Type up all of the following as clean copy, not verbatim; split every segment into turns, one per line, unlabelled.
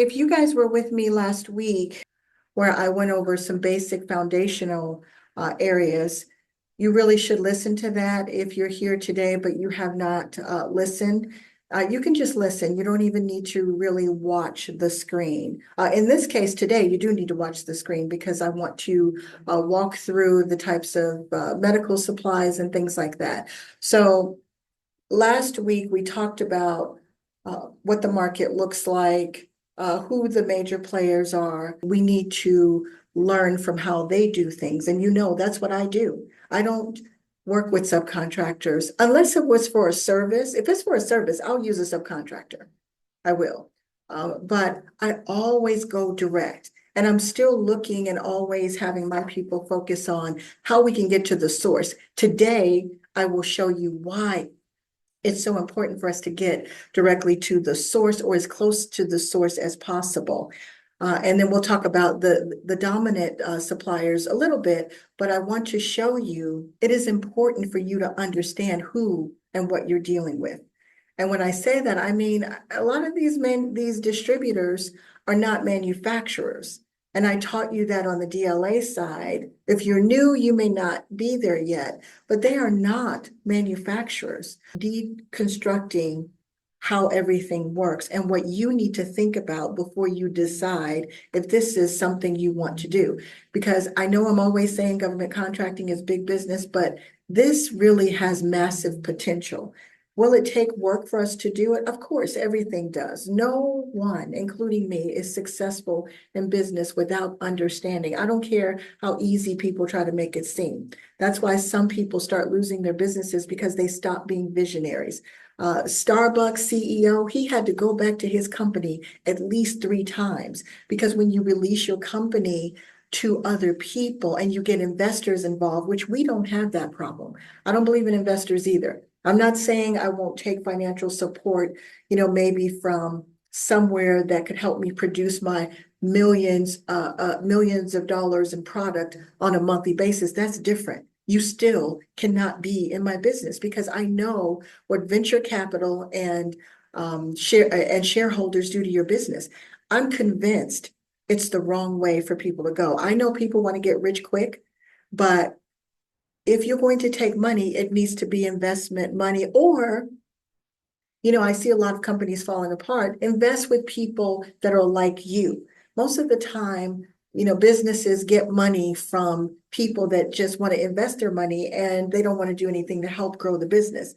If you guys were with me last week, where I went over some basic foundational areas, you really should listen to that. If you're here today, but you have not listened, you can just listen. You don't even need to really watch the screen. In this case today, you do need to watch the screen because I want to walk through the types of medical supplies and things like that. So last week we talked about what the market looks like, who the major players are. We need to learn from how they do things. And that's what I do. I don't work with subcontractors unless it was for a service. If it's for a service, I'll use a subcontractor. I will. But I always go direct. And I'm still looking and always having my people focus on how we can get to the source. Today, I will show you why it's so important for us to get directly to the source or as close to the source as possible. And then we'll talk about the dominant suppliers a little bit, but I want to show you it is important for you to understand who and what you're dealing with. And when I say that, I mean a lot of these distributors are not manufacturers. And I taught you that on the DLA side. If you're new, you may not be there yet, but they are not manufacturers. Deconstructing how everything works and what you need to think about before you decide if this is something you want to do. Because I know I'm always saying government contracting is big business, but this really has massive potential. Will it take work for us to do it? Of course, everything does. No one, including me, is successful in business without understanding. I don't care how easy people try to make it seem. That's why some people start losing their businesses because they stop being visionaries. Starbucks CEO, he had to go back to his company at least 3 times because when you release your company to other people and you get investors involved, which we don't have that problem. I don't believe in investors either. I'm not saying I won't take financial support, maybe from somewhere that could help me produce my millions of dollars in product on a monthly basis. That's different. You still cannot be in my business because I know what venture capital and shareholders do to your business. I'm convinced it's the wrong way for people to go. I know people want to get rich quick, but if you're going to take money, it needs to be investment money. Or, I see a lot of companies falling apart. Invest with people that are like you. Most of the time, businesses get money from people that just want to invest their money and they don't want to do anything to help grow the business.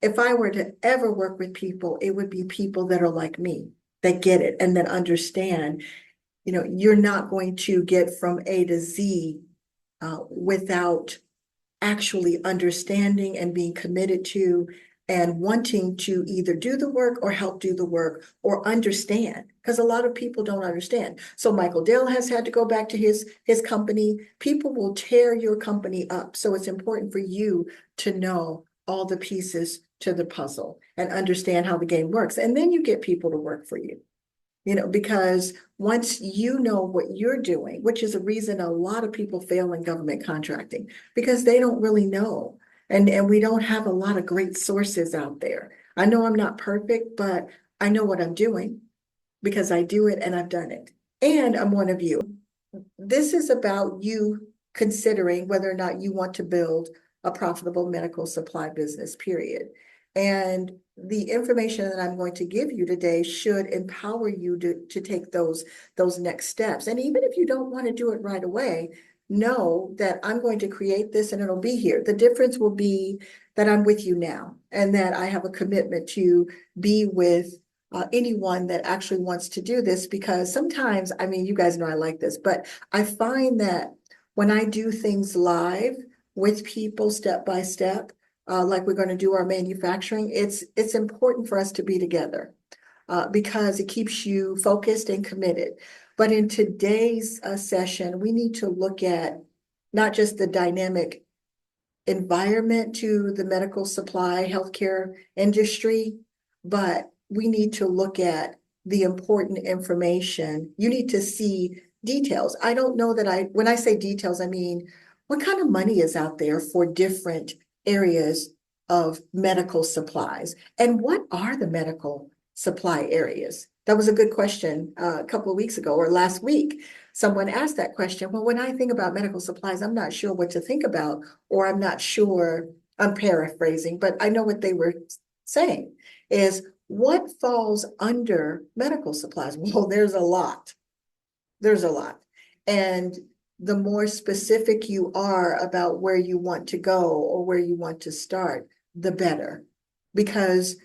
If I were to ever work with people, it would be people that are like me, that get it and that understand, you're not going to get from A to Z without actually understanding and being committed to and wanting to either do the work or help do the work or understand, because a lot of people don't understand. So Michael Dell has had to go back to his company. People will tear your company up. So it's important for you to know all the pieces to the puzzle and understand how the game works. And then you get people to work for you. Because once you know what you're doing, which is a reason a lot of people fail in government contracting, because they don't really know. And we don't have a lot of great sources out there. I know I'm not perfect, but I know what I'm doing because I do it and I've done it. And I'm one of you. This is about you considering whether or not you want to build a profitable medical supply business, period. And the information that I'm going to give you today should empower you to take those next steps. And even if you don't want to do it right away, know that I'm going to create this and it'll be here. The difference will be that I'm with you now and that I have a commitment to be with anyone that actually wants to do this, because sometimes, I mean, you guys know I like this, but I find that when I do things live with people step by step, like we're going to do our manufacturing, it's important for us to be together because it keeps you focused and committed. But in today's session, we need to look at not just the dynamic environment to the medical supply healthcare industry, but we need to look at the important information. You need to see details. I don't know that when I say details, I mean, what kind of money is out there for different areas of medical supplies? And what are the medical supply areas? That was a good question. A couple of weeks ago or last week, someone asked that question. Well, when I think about medical supplies, I'm not sure what to think about, or I'm not sure, I'm paraphrasing, but I know what they were saying is what falls under medical supplies? Well, there's a lot. There's a lot. And the more specific you are about where you want to go or where you want to start, the better. Because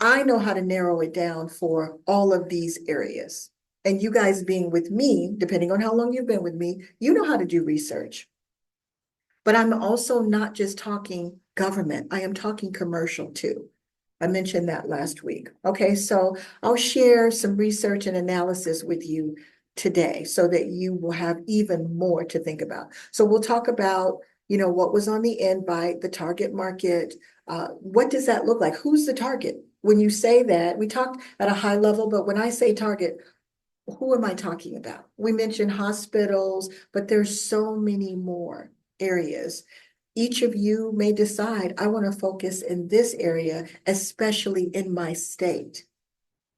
I know how to narrow it down for all of these areas. And you guys being with me, depending on how long you've been with me, you know how to do research. But I'm also not just talking government, I am talking commercial too. I mentioned that last week. Okay, so I'll share some research and analysis with you today so that you will have even more to think about. So we'll talk about, what was on the invite, the target market. What does that look like? Who's the target? When you say that, we talked at a high level, but when I say target, who am I talking about? We mentioned hospitals, but there's so many more areas. Each of you may decide, I want to focus in this area, especially in my state,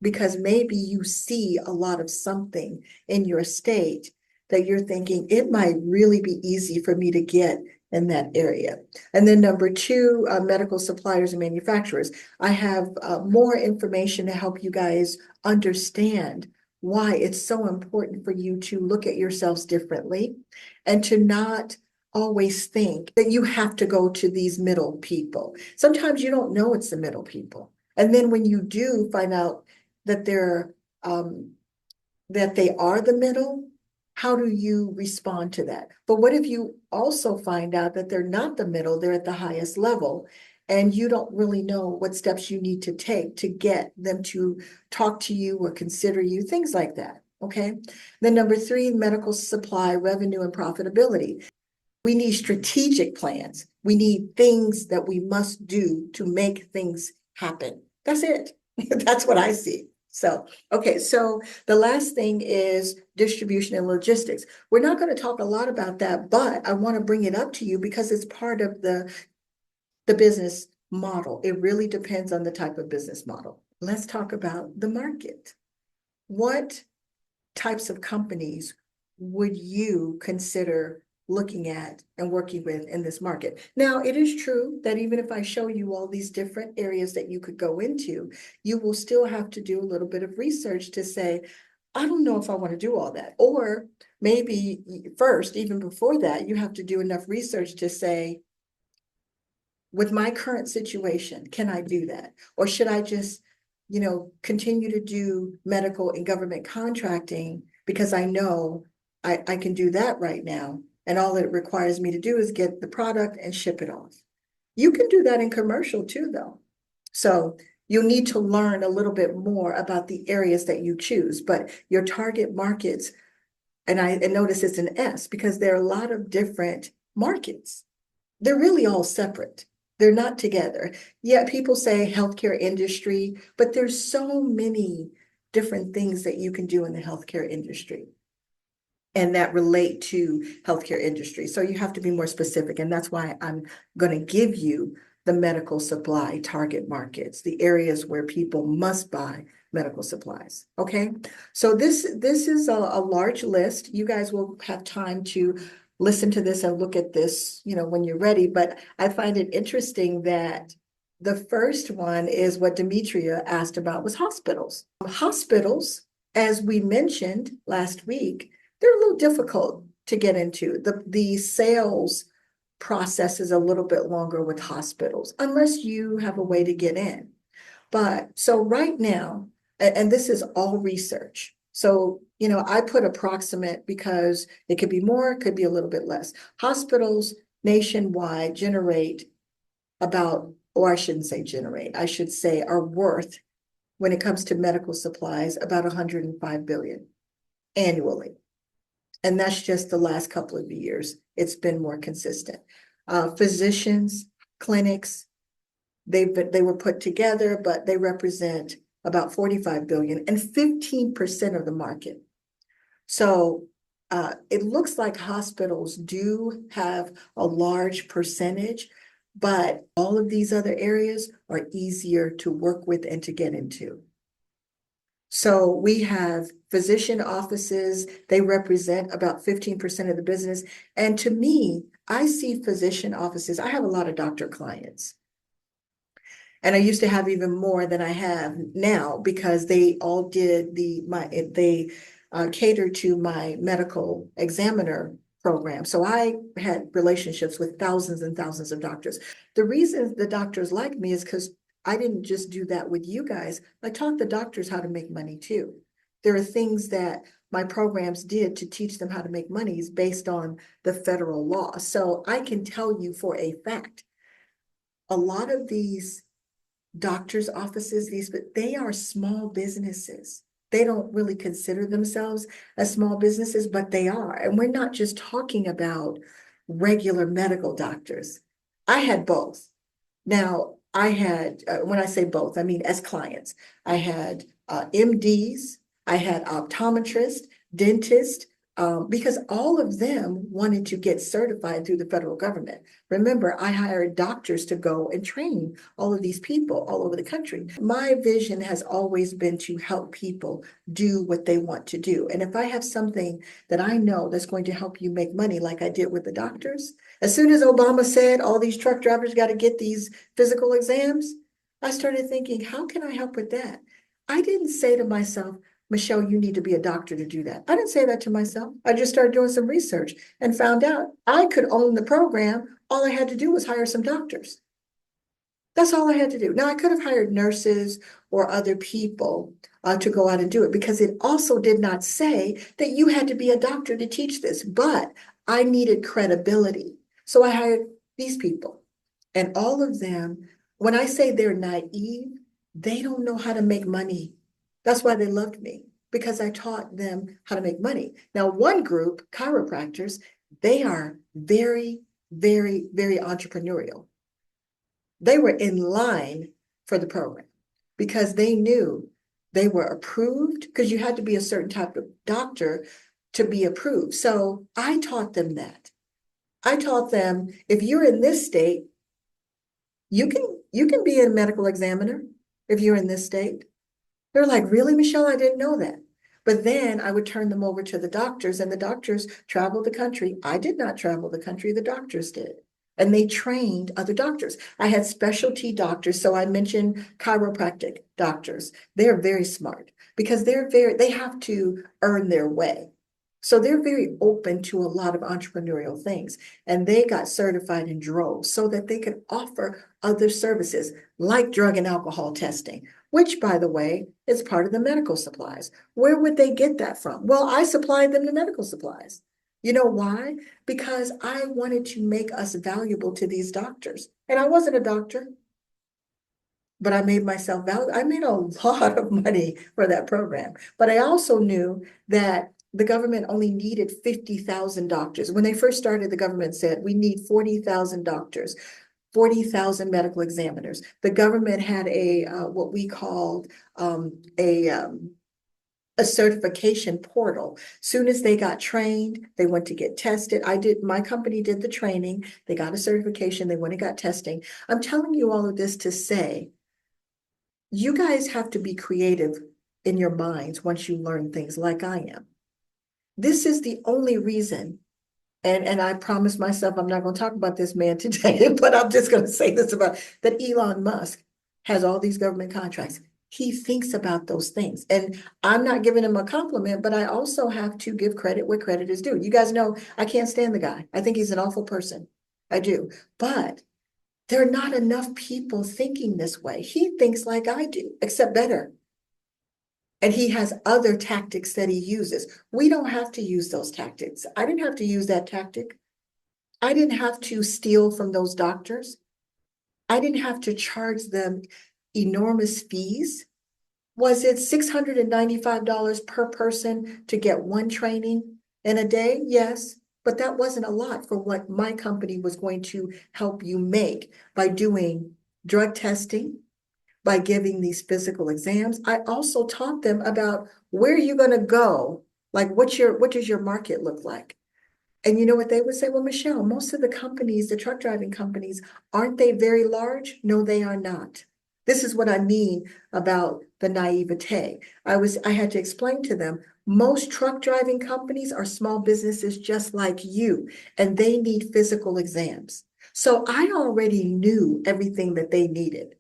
because maybe you see a lot of something in your state that you're thinking it might really be easy for me to get in that area. And then number two, medical suppliers and manufacturers. I have more information to help you guys understand why it's so important for you to look at yourselves differently and to not always think that you have to go to these middle people. Sometimes you don't know it's the middle people. And then when you do find out that that they are the middle, how do you respond to that? But what if you also find out that they're not the middle, they're at the highest level, and you don't really know what steps you need to take to get them to talk to you or consider you, things like that, okay? Then number three, medical supply, revenue, and profitability. We need strategic plans. We need things that we must do to make things happen. That's it. That's what I see. So, okay, so the last thing is distribution and logistics. We're not going to talk a lot about that, but I want to bring it up to you because it's part of the business model. It really depends on the type of business model. Let's talk about the market. What types of companies would you consider looking at and working with in this market? Now, it is true that even if I show you all these different areas that you could go into, you will still have to do a little bit of research to say, I don't know if I want to do all that. Or maybe first, even before that, you have to do enough research to say, with my current situation, can I do that? Or should I just, continue to do medical and government contracting because I know I can do that right now. And all it requires me to do is get the product and ship it off. You can do that in commercial too, though. So you'll need to learn a little bit more about the areas that you choose, but your target markets, and I notice it's an S because there are a lot of different markets. They're really all separate. They're not together. Yeah, people say healthcare industry, but there's so many different things that you can do in the healthcare industry and that relate to healthcare industry. So you have to be more specific. And that's why I'm going to give you the medical supply target markets, the areas where people must buy medical supplies. Okay. So this is a large list. You guys will have time to listen to this and look at this, when you're ready. But I find it interesting that the first one is what Demetria asked about was hospitals. Hospitals, as we mentioned last week, they're a little difficult to get into. The sales process is a little bit longer with hospitals, unless you have a way to get in. But so right now, and this is all research. So, I put approximate because it could be more, it could be a little bit less. Hospitals nationwide generate about, or I shouldn't say generate, I should say are worth, when it comes to medical supplies, about 105 billion annually. And that's just the last couple of years. It's been more consistent. Physicians, clinics, they were put together, but they represent about 45 billion and 15% of the market. So it looks like hospitals do have a large percentage, but all of these other areas are easier to work with and to get into. So we have physician offices, they represent about 15% of the business. And to me, I see physician offices, I have a lot of doctor clients. And I used to have even more than I have now because they all did they catered to my medical examiner program. So I had relationships with thousands and thousands of doctors. The reason the doctors like me is because I didn't just do that with you guys. I taught the doctors how to make money too. There are things that my programs did to teach them how to make money is based on the federal law. So I can tell you for a fact, a lot of these doctor's offices, but they are small businesses. They don't really consider themselves as small businesses, but they are. And we're not just talking about regular medical doctors. I had both. Now, I had, when I say both, I mean as clients, I had MDs, I had optometrists, dentists, because all of them wanted to get certified through the federal government. Remember, I hired doctors to go and train all of these people all over the country. My vision has always been to help people do what they want to do. And if I have something that I know that's going to help you make money, like I did with the doctors, as soon as Obama said all these truck drivers got to get these physical exams, I started thinking, how can I help with that? I didn't say to myself, Michelle, you need to be a doctor to do that. I didn't say that to myself. I just started doing some research and found out I could own the program. All I had to do was hire some doctors. That's all I had to do. Now, I could have hired nurses or other people to go out and do it because it also did not say that you had to be a doctor to teach this, but I needed credibility. So I hired these people, and all of them, when I say they're naive, they don't know how to make money. That's why they loved me, because I taught them how to make money. Now, one group, chiropractors, they are very, very, very entrepreneurial. They were in line for the program because they knew they were approved, because you had to be a certain type of doctor to be approved. So I taught them that. I taught them, if you're in this state, you can be a medical examiner if you're in this state. They're like, really, Michelle? I didn't know that. But then I would turn them over to the doctors, and the doctors traveled the country. I did not travel the country, the doctors did. And they trained other doctors. I had specialty doctors. So I mentioned chiropractic doctors. They're very smart because they have to earn their way. So they're very open to a lot of entrepreneurial things. And they got certified in droves so that they could offer other services like drug and alcohol testing, which, by the way, is part of the medical supplies. Where would they get that from? Well, I supplied them the medical supplies. You know why? Because I wanted to make us valuable to these doctors. And I wasn't a doctor, but I made myself valuable. I made a lot of money for that program. But I also knew that the government only needed 50,000 doctors. When they first started, the government said, we need 40,000 doctors. 40,000 medical examiners. The government had what we called a certification portal. Soon as they got trained, they went to get tested. My company did the training. They got a certification. They went and got testing. I'm telling you all of this to say, you guys have to be creative in your minds once you learn things like I am. This is the only reason. And I promised myself I'm not going to talk about this man today, but I'm just going to say this about that Elon Musk has all these government contracts. He thinks about those things. And I'm not giving him a compliment, but I also have to give credit where credit is due. You guys know I can't stand the guy. I think he's an awful person. I do. But there are not enough people thinking this way. He thinks like I do, except better. And he has other tactics that he uses. We don't have to use those tactics. I didn't have to use that tactic. I didn't have to steal from those doctors. I didn't have to charge them enormous fees. Was it $695 per person to get one training in a day? Yes, but that wasn't a lot for what my company was going to help you make by doing drug testing, by giving these physical exams. I also taught them about where you're going to go, like what does your market look like? And you know what they would say? Well, Michelle, most of the companies, the truck driving companies, aren't they very large? No, they are not. This is what I mean about the naivete. I had to explain to them, most truck driving companies are small businesses just like you, and they need physical exams. So I already knew everything that they needed.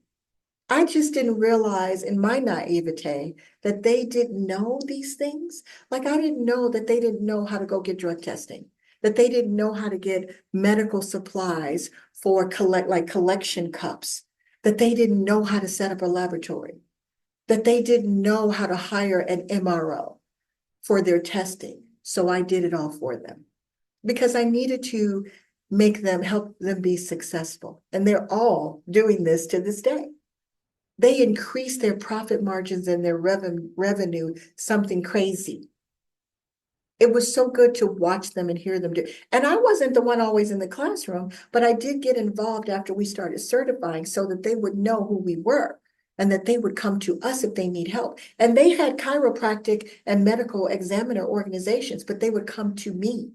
I just didn't realize in my naivete that they didn't know these things. Like I didn't know that they didn't know how to go get drug testing, that they didn't know how to get medical supplies for collection cups, that they didn't know how to set up a laboratory, that they didn't know how to hire an MRO for their testing. So I did it all for them because I needed to help them be successful. And they're all doing this to this day. They increase their profit margins and their revenue something crazy. It was so good to watch them and hear them do. And I wasn't the one always in the classroom, but I did get involved after we started certifying so that they would know who we were and that they would come to us if they need help. And they had chiropractic and medical examiner organizations, but they would come to me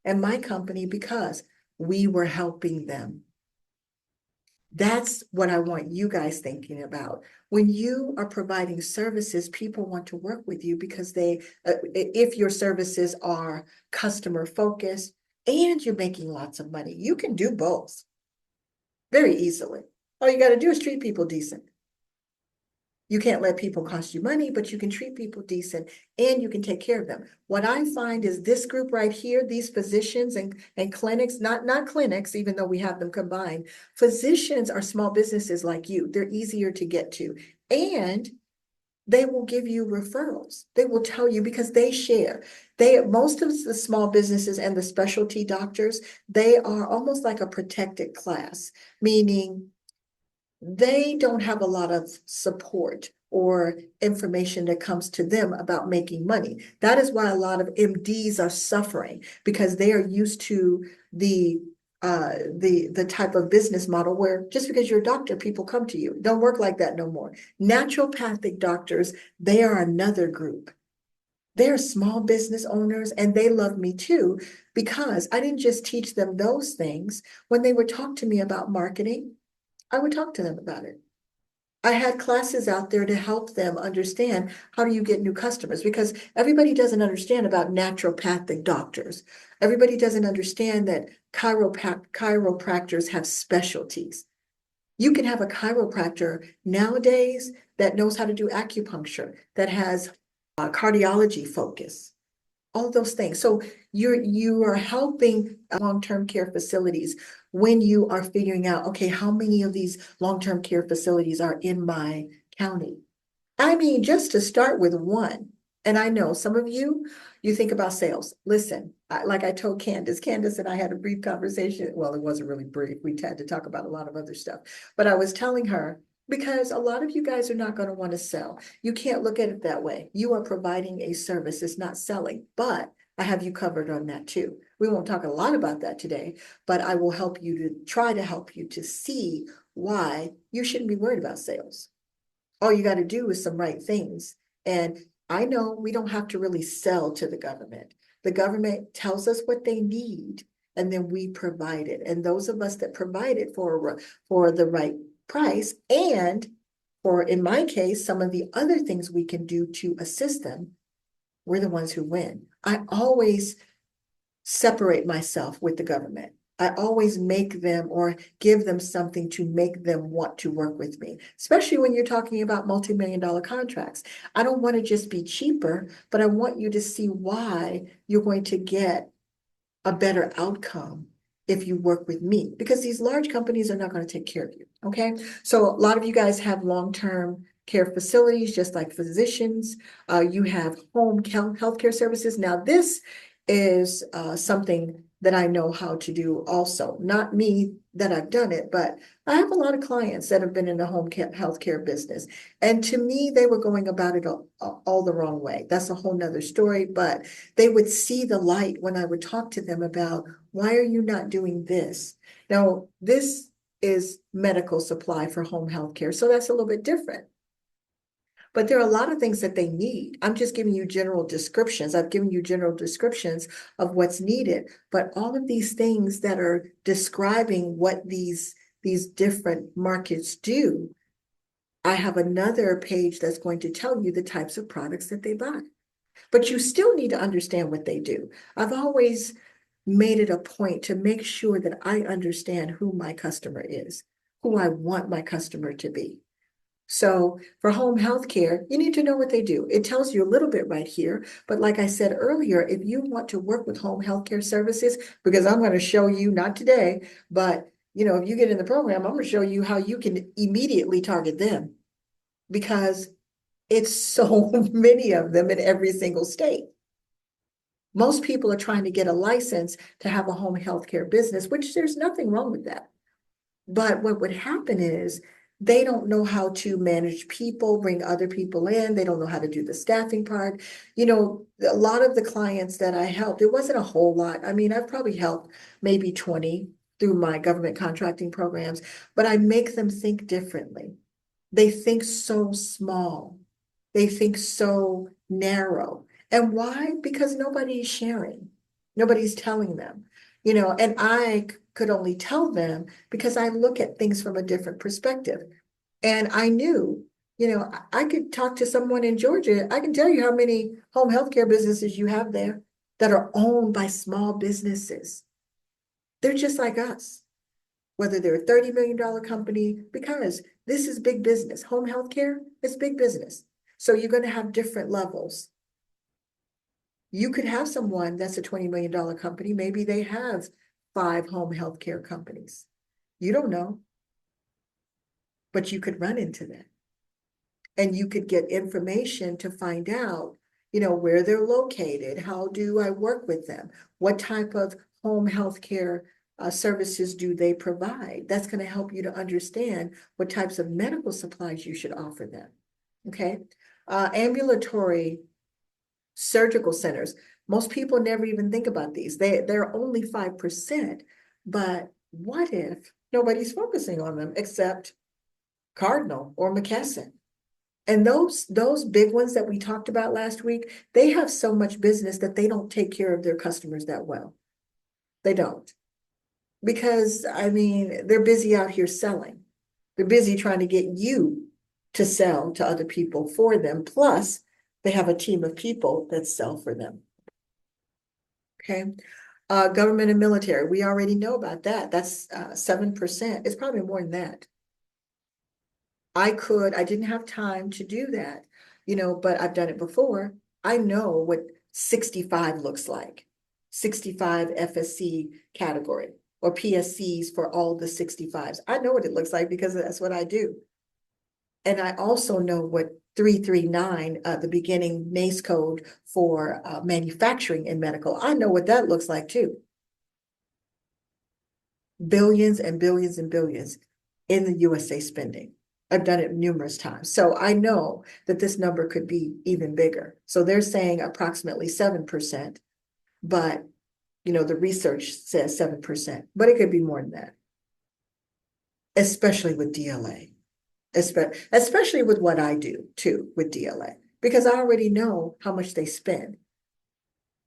and my company because we were helping them. That's what I want you guys thinking about. When you are providing services, people want to work with you because if your services are customer focused and you're making lots of money, you can do both very easily. All you got to do is treat people decent. You can't let people cost you money, but you can treat people decent and you can take care of them. What I find is this group right here, these physicians and clinics, not clinics, even though we have them combined, physicians are small businesses like you. They're easier to get to. And they will give you referrals. They will tell you because they share. Most of the small businesses and the specialty doctors, they are almost like a protected class, meaning they don't have a lot of support or information that comes to them about making money. That is why a lot of MDs are suffering because they are used to the type of business model where just because you're a doctor, people come to you. Don't work like that no more. Naturopathic doctors, they are another group. They're small business owners and they love me too because I didn't just teach them those things. When they would talk to me about marketing, I would talk to them about it. I had classes out there to help them understand how do you get new customers because everybody doesn't understand about naturopathic doctors. Everybody doesn't understand that chiropractors have specialties. You can have a chiropractor nowadays that knows how to do acupuncture, that has a cardiology focus, all those things. So you are helping long-term care facilities when you are figuring out, okay, how many of these long-term care facilities are in my county? I mean, just to start with one. And I know some of you think about sales. Listen, like I told Candace and I had a brief conversation. Well, it wasn't really brief. We had to talk about a lot of other stuff. But I was telling her, because a lot of you guys are not going to want to sell. You can't look at it that way. You are providing a service. It's not selling, but I have you covered on that too. We won't talk a lot about that today, but I will help you to try to help you to see why you shouldn't be worried about sales. All you got to do is some right things. And I know we don't have to really sell to the government. The government tells us what they need, and then we provide it. And those of us that provide it for the right price, and for, in my case, some of the other things we can do to assist them, we're the ones who win. I always separate myself with the government. I always make them or give them something to make them want to work with me, especially when you're talking about multi-million-dollar contracts. I don't want to just be cheaper, but I want you to see why you're going to get a better outcome if you work with me, because these large companies are not going to take care of you. Okay. So a lot of you guys have long-term care facilities, just like physicians. You have home healthcare services. Now, this is something that I know how to do also. Not me that I've done it, but I have a lot of clients that have been in the home healthcare business. And to me, they were going about it all the wrong way. That's a whole nother story, but they would see the light when I would talk to them about, why are you not doing this? Now, this is medical supply for home healthcare, so that's a little bit different. But there are a lot of things that they need. I'm just giving you general descriptions. I've given you general descriptions of what's needed, but all of these things that are describing what these different markets do, I have another page that's going to tell you the types of products that they buy. But you still need to understand what they do. I've always made it a point to make sure that I understand who my customer is, who I want my customer to be. So for home health care, you need to know what they do. It tells you a little bit right here. But like I said earlier, if you want to work with home health care services, because I'm going to show you, not today, but if you get in the program, I'm going to show you how you can immediately target them because it's so many of them in every single state. Most people are trying to get a license to have a home health care business, which there's nothing wrong with that. But what would happen is they don't know how to manage people, bring other people in. They don't know how to do the staffing part. A lot of the clients that I helped, it wasn't a whole lot. I mean, I've probably helped maybe 20 through my government contracting programs, but I make them think differently. They think so small. They think so narrow. And why? Because nobody's sharing. Nobody's telling them, and I could only tell them because I look at things from a different perspective. And I knew, I could talk to someone in Georgia. I can tell you how many home health care businesses you have there that are owned by small businesses. They're just like us, whether they're a $30 million company, because this is big business. Home health care is big business. So you're going to have different levels. You could have someone that's a $20 million company. Maybe they have 5 home health care companies. You don't know, but you could run into that. And you could get information to find out, where they're located. How do I work with them? What type of home health care services do they provide? That's going to help you to understand what types of medical supplies you should offer them. Okay. Ambulatory surgical centers. Most people never even think about these. They're only 5%. But what if nobody's focusing on them except Cardinal or McKesson? And those big ones that we talked about last week, they have so much business that they don't take care of their customers that well. They don't. Because, I mean, they're busy out here selling. They're busy trying to get you to sell to other people for them. Plus, they have a team of people that sell for them. Okay. Government and military, we already know about that. That's 7%. It's probably more than that. I didn't have time to do that, but I've done it before. I know what 65 looks like. 65 FSC category or PSCs for all the 65s. I know what it looks like because that's what I do. And I also know what 339, the beginning NACE code for manufacturing in medical. I know what that looks like too. Billions and billions and billions in the USA spending. I've done it numerous times. So I know that this number could be even bigger. So they're saying approximately 7%, but the research says 7%, but it could be more than that, especially with DLA, especially with what I do too with DLA, because I already know how much they spend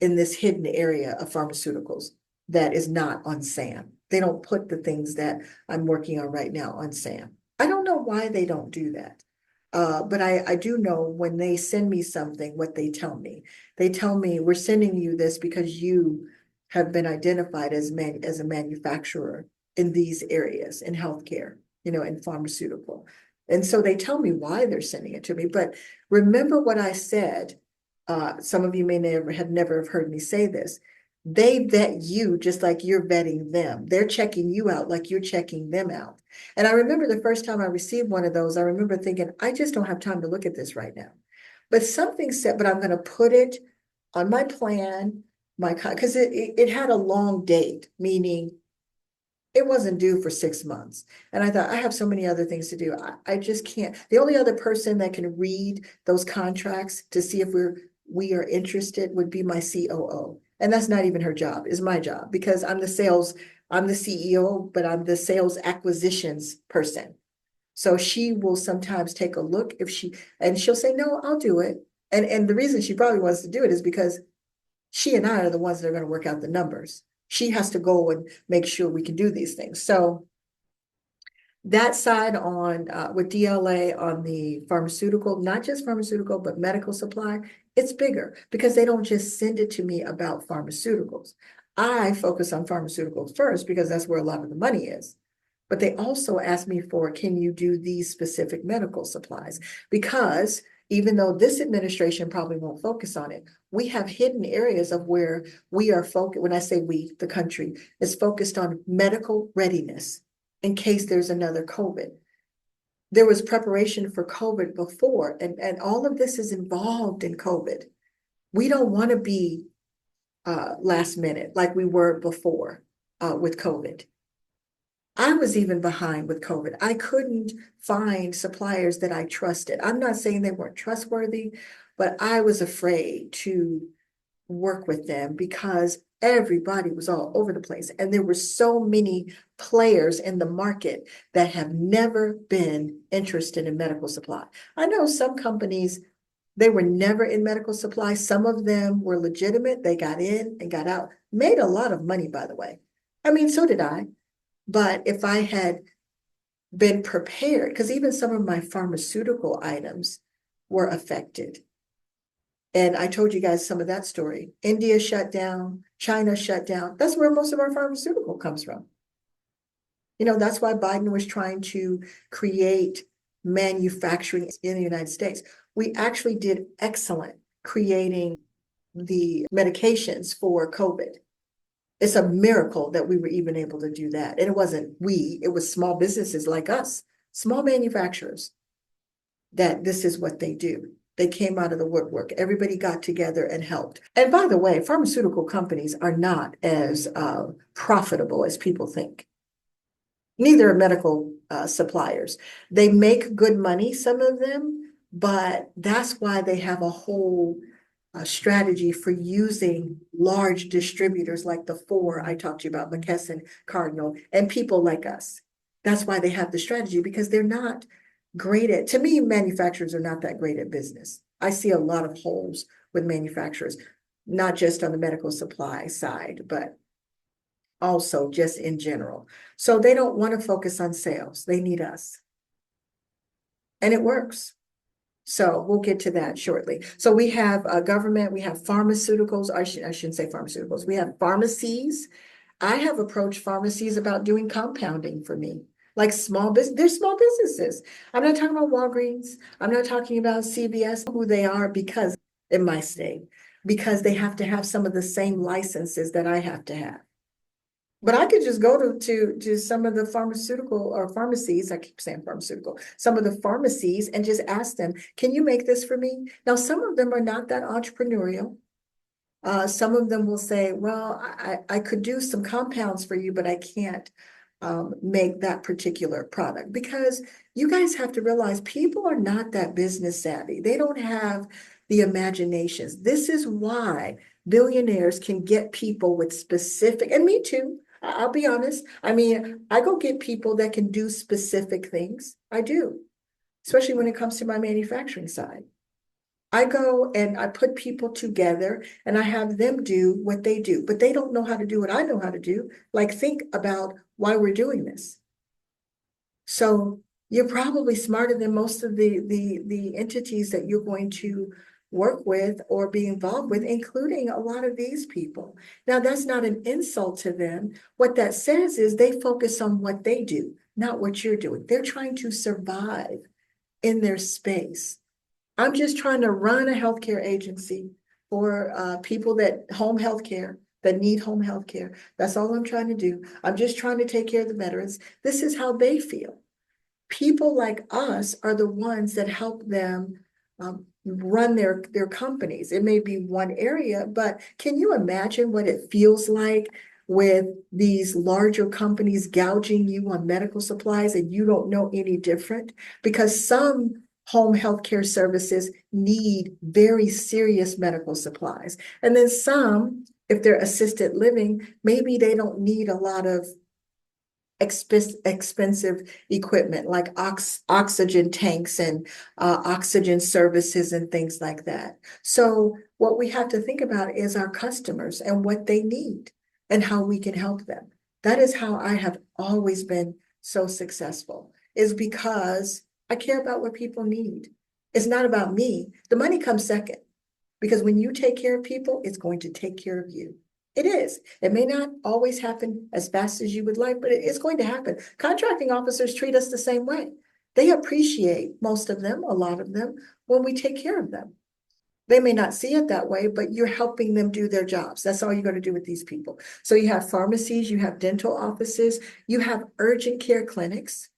in this hidden area of pharmaceuticals that is not on SAM. They don't put the things that I'm working on right now on SAM. I don't know why they don't do that. But I do know when they send me something, what they tell me. They tell me, we're sending you this because you have been identified as a manufacturer in these areas, in healthcare, in pharmaceutical. And so they tell me why they're sending it to me. But remember what I said. Some of you may never have heard me say this. They vet you just like you're vetting them. They're checking you out like you're checking them out. And I remember the first time I received one of those, I remember thinking, I just don't have time to look at this right now. But something said, but I'm going to put it on my plan, because it had a long date, meaning it wasn't due for 6 months. And I thought, I have so many other things to do. I just can't. The only other person that can read those contracts to see if we are interested would be my COO. And that's not even her job, it's my job, because I'm the CEO, but I'm the sales acquisitions person. So she will sometimes take a look and she'll say, no, I'll do it. And the reason she probably wants to do it is because she and I are the ones that are going to work out the numbers. She has to go and make sure we can do these things. So That side on with DLA on the pharmaceutical, not just pharmaceutical, but medical supply, it's bigger because they don't just send it to me about pharmaceuticals. I focus on pharmaceuticals first because that's where a lot of the money is. But they also ask me for, can you do these specific medical supplies? Because even though this administration probably won't focus on it, we have hidden areas of where we are focused. When I say we, the country is focused on medical readiness in case there's another COVID. There was preparation for COVID before, and all of this is involved in COVID. We don't want to be last minute like we were before with COVID. I was even behind with COVID. I couldn't find suppliers that I trusted. I'm not saying they weren't trustworthy, but I was afraid to work with them because everybody was all over the place. And there were so many players in the market that have never been interested in medical supply. I know some companies, they were never in medical supply. Some of them were legitimate. They got in and got out, made a lot of money, by the way. I mean, so did I. But if I had been prepared, because even some of my pharmaceutical items were affected. And I told you guys some of that story. India shut down, China shut down. That's where most of our pharmaceutical comes from. You know, that's why Biden was trying to create manufacturing in the United States. We actually did excellent creating the medications for COVID. It's a miracle that we were even able to do that. And it wasn't we, it was small businesses like us, small manufacturers, that this is what they do. They came out of the woodwork. Everybody got together and helped. And by the way, pharmaceutical companies are not as profitable as people think. Neither are medical suppliers. They make good money, some of them, but that's why they have a whole strategy for using large distributors like the four I talked to you about, McKesson, Cardinal, and people like us. That's why they have the strategy, because they're not great at, to me, manufacturers are not that great at business. I see a lot of holes with manufacturers, not just on the medical supply side, but also just in general. So they don't want to focus on sales. They need us. And it works. So we'll get to that shortly. So we have government, we have pharmaceuticals. I shouldn't say pharmaceuticals. We have pharmacies. I have approached pharmacies about doing compounding for me, like small business. They're small businesses. I'm not talking about Walgreens. I'm not talking about CVS, who they are because in my state, because they have to have some of the same licenses that I have to have. But I could just go to some of the pharmaceutical or pharmacies, I keep saying pharmaceutical, some of the pharmacies and just ask them, can you make this for me? Now, some of them are not that entrepreneurial. Some of them will say, well, I could do some compounds for you, but I can't make that particular product, because you guys have to realize people are not that business savvy. They don't have the imaginations. This is why billionaires can get people with specific, and me too. I'll be honest. I mean, I go get people that can do specific things. I do, especially when it comes to my manufacturing side. I go and I put people together and I have them do what they do, but they don't know how to do what I know how to do. Like, think about why we're doing this. So you're probably smarter than most of the entities that you're going to work with or be involved with, including a lot of these people. Now, that's not an insult to them. What that says is they focus on what they do, not what you're doing. They're trying to survive in their space. I'm just trying to run a healthcare agency for people that home healthcare, that need home healthcare. That's all I'm trying to do. I'm just trying to take care of the veterans. This is how they feel. People like us are the ones that help them run their companies. It may be one area, but can you imagine what it feels like with these larger companies gouging you on medical supplies and you don't know any different? Because some home healthcare services need very serious medical supplies. And then some, if they're assisted living, maybe they don't need a lot of expensive equipment like oxygen tanks and oxygen services and things like that. So what we have to think about is our customers and what they need and how we can help them. That is how I have always been so successful. is because I care about what people need. It's not about me. The money comes second. Because when you take care of people, it's going to take care of you. It is. It may not always happen as fast as you would like, but it is going to happen. Contracting officers treat us the same way. They appreciate, most of them, a lot of them, when we take care of them. They may not see it that way, but you're helping them do their jobs. That's all you're going to do with these people. So you have pharmacies, you have dental offices, you have urgent care clinics.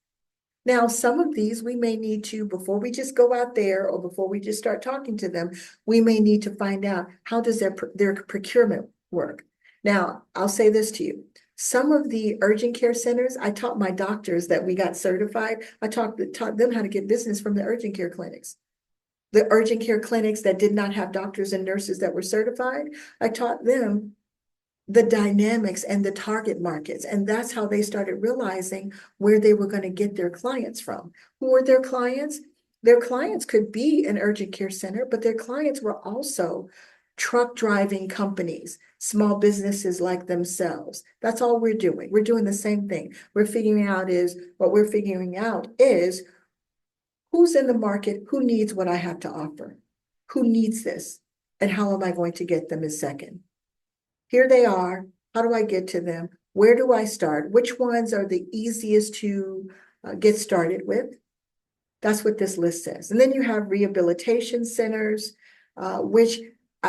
Now, some of these we may need to, before we just go out there or before we just start talking to them, we may need to find out how does their procurement work. Now, I'll say this to you. Some of the urgent care centers, I taught my doctors that we got certified. I taught them how to get business from the urgent care clinics. The urgent care clinics that did not have doctors and nurses that were certified, I taught them the dynamics and the target markets. And that's how they started realizing where they were going to get their clients from. Who were their clients? Their clients could be an urgent care center, but their clients were also truck driving companies, small businesses like themselves. That's all we're doing. We're doing the same thing. What we're figuring out is who's in the market, who needs what I have to offer, who needs this, and how am I going to get them is second. Here they are. How do I get to them? Where do I start? Which ones are the easiest to get started with? That's what this list says. And then you have rehabilitation centers, which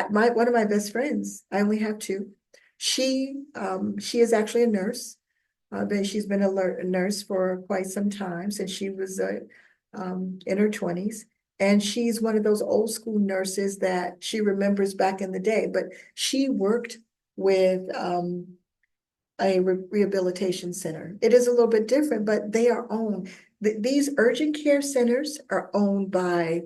one of my best friends, I only have two. She is actually a nurse. She's been a nurse for quite some time since she was in her 20s. And she's one of those old school nurses that she remembers back in the day, but she worked with a rehabilitation center. It is a little bit different, but they are owned. These urgent care centers are owned by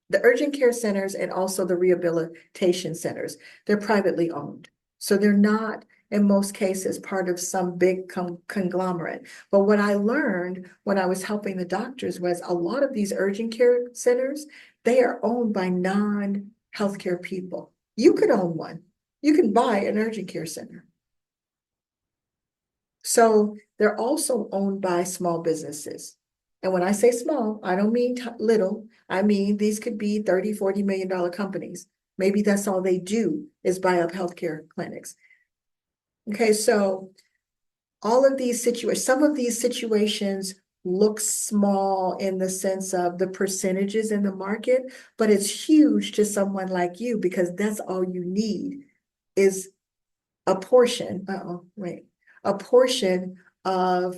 the urgent care centers and also the rehabilitation centers. They're privately owned. So they're not, in most cases, part of some big conglomerate. But what I learned when I was helping the doctors was a lot of these urgent care centers, they are owned by non-healthcare people. You could own one. You can buy an urgent care center. So they're also owned by small businesses. And when I say small, I don't mean little. I mean, these could be $30, $40 million companies. Maybe that's all they do is buy up healthcare clinics. Okay, so all of these situations, some of these situations look small in the sense of the percentages in the market, but it's huge to someone like you because that's all you need is a portion, a portion of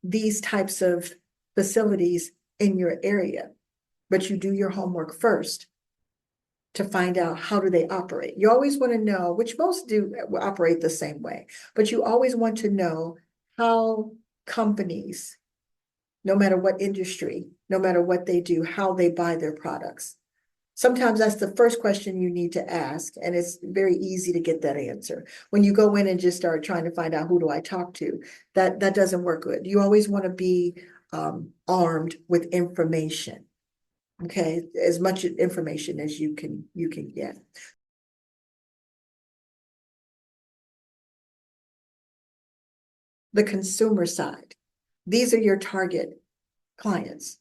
these types of facilities in your area. But you do your homework first to find out how do they operate. You always want to know, which most do operate the same way, but you always want to know how companies, no matter what industry, no matter what they do, how they buy their products. Sometimes that's the first question you need to ask, and it's very easy to get that answer. When you go in and just start trying to find out who do I talk to, that doesn't work good. You always want to be armed with information. Okay, as much information as you can get. The consumer side. These are your target clients.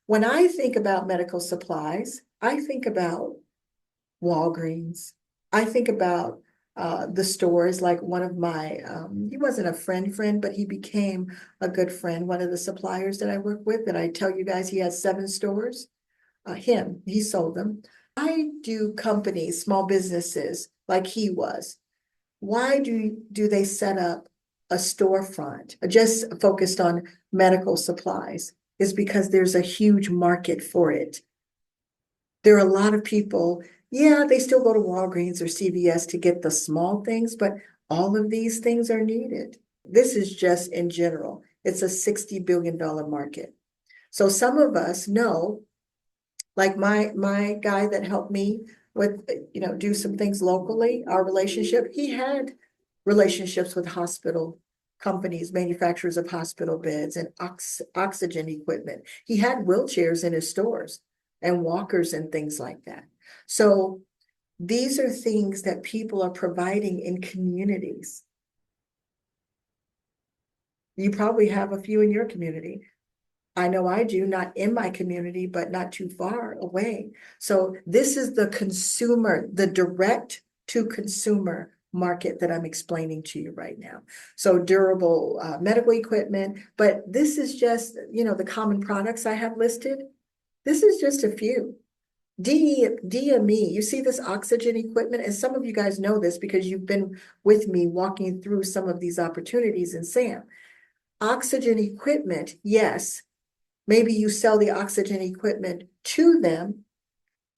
When I think about medical supplies, I think about Walgreens. I think about the stores like one of my, he wasn't a friend, but he became a good friend. One of the suppliers that I work with, that I tell you guys, he has 7 stores. He sold them. I do companies, small businesses like he was. Why do they set up a storefront just focused on medical supplies? Is because there's a huge market for it. There are a lot of people, yeah, they still go to Walgreens or CVS to get the small things, but all of these things are needed. This is just in general. It's a $60 billion market. So some of us know, like my guy that helped me with, do some things locally, our relationship, he had relationships with hospital companies, manufacturers of hospital beds and oxygen equipment. He had wheelchairs in his stores and walkers and things like that. So these are things that people are providing in communities. You probably have a few in your community. I know I do, not in my community, but not too far away. So this is the consumer, the direct to consumer market that I'm explaining to you right now. So durable medical equipment, but this is just, the common products I have listed. This is just a few. DME, you see this oxygen equipment, and some of you guys know this because you've been with me walking through some of these opportunities in SAM. Oxygen equipment, yes, maybe you sell the oxygen equipment to them,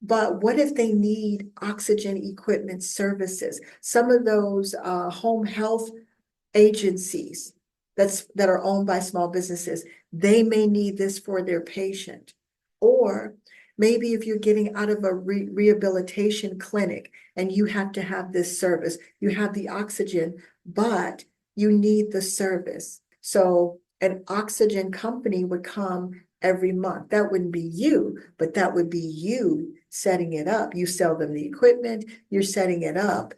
but what if they need oxygen equipment services? Some of those home health agencies that are owned by small businesses, they may need this for their patient. Or maybe if you're getting out of a rehabilitation clinic and you have to have this service, you have the oxygen, but you need the service. So an oxygen company would come every month. That wouldn't be you, but that would be you setting it up. You sell them the equipment, you're setting it up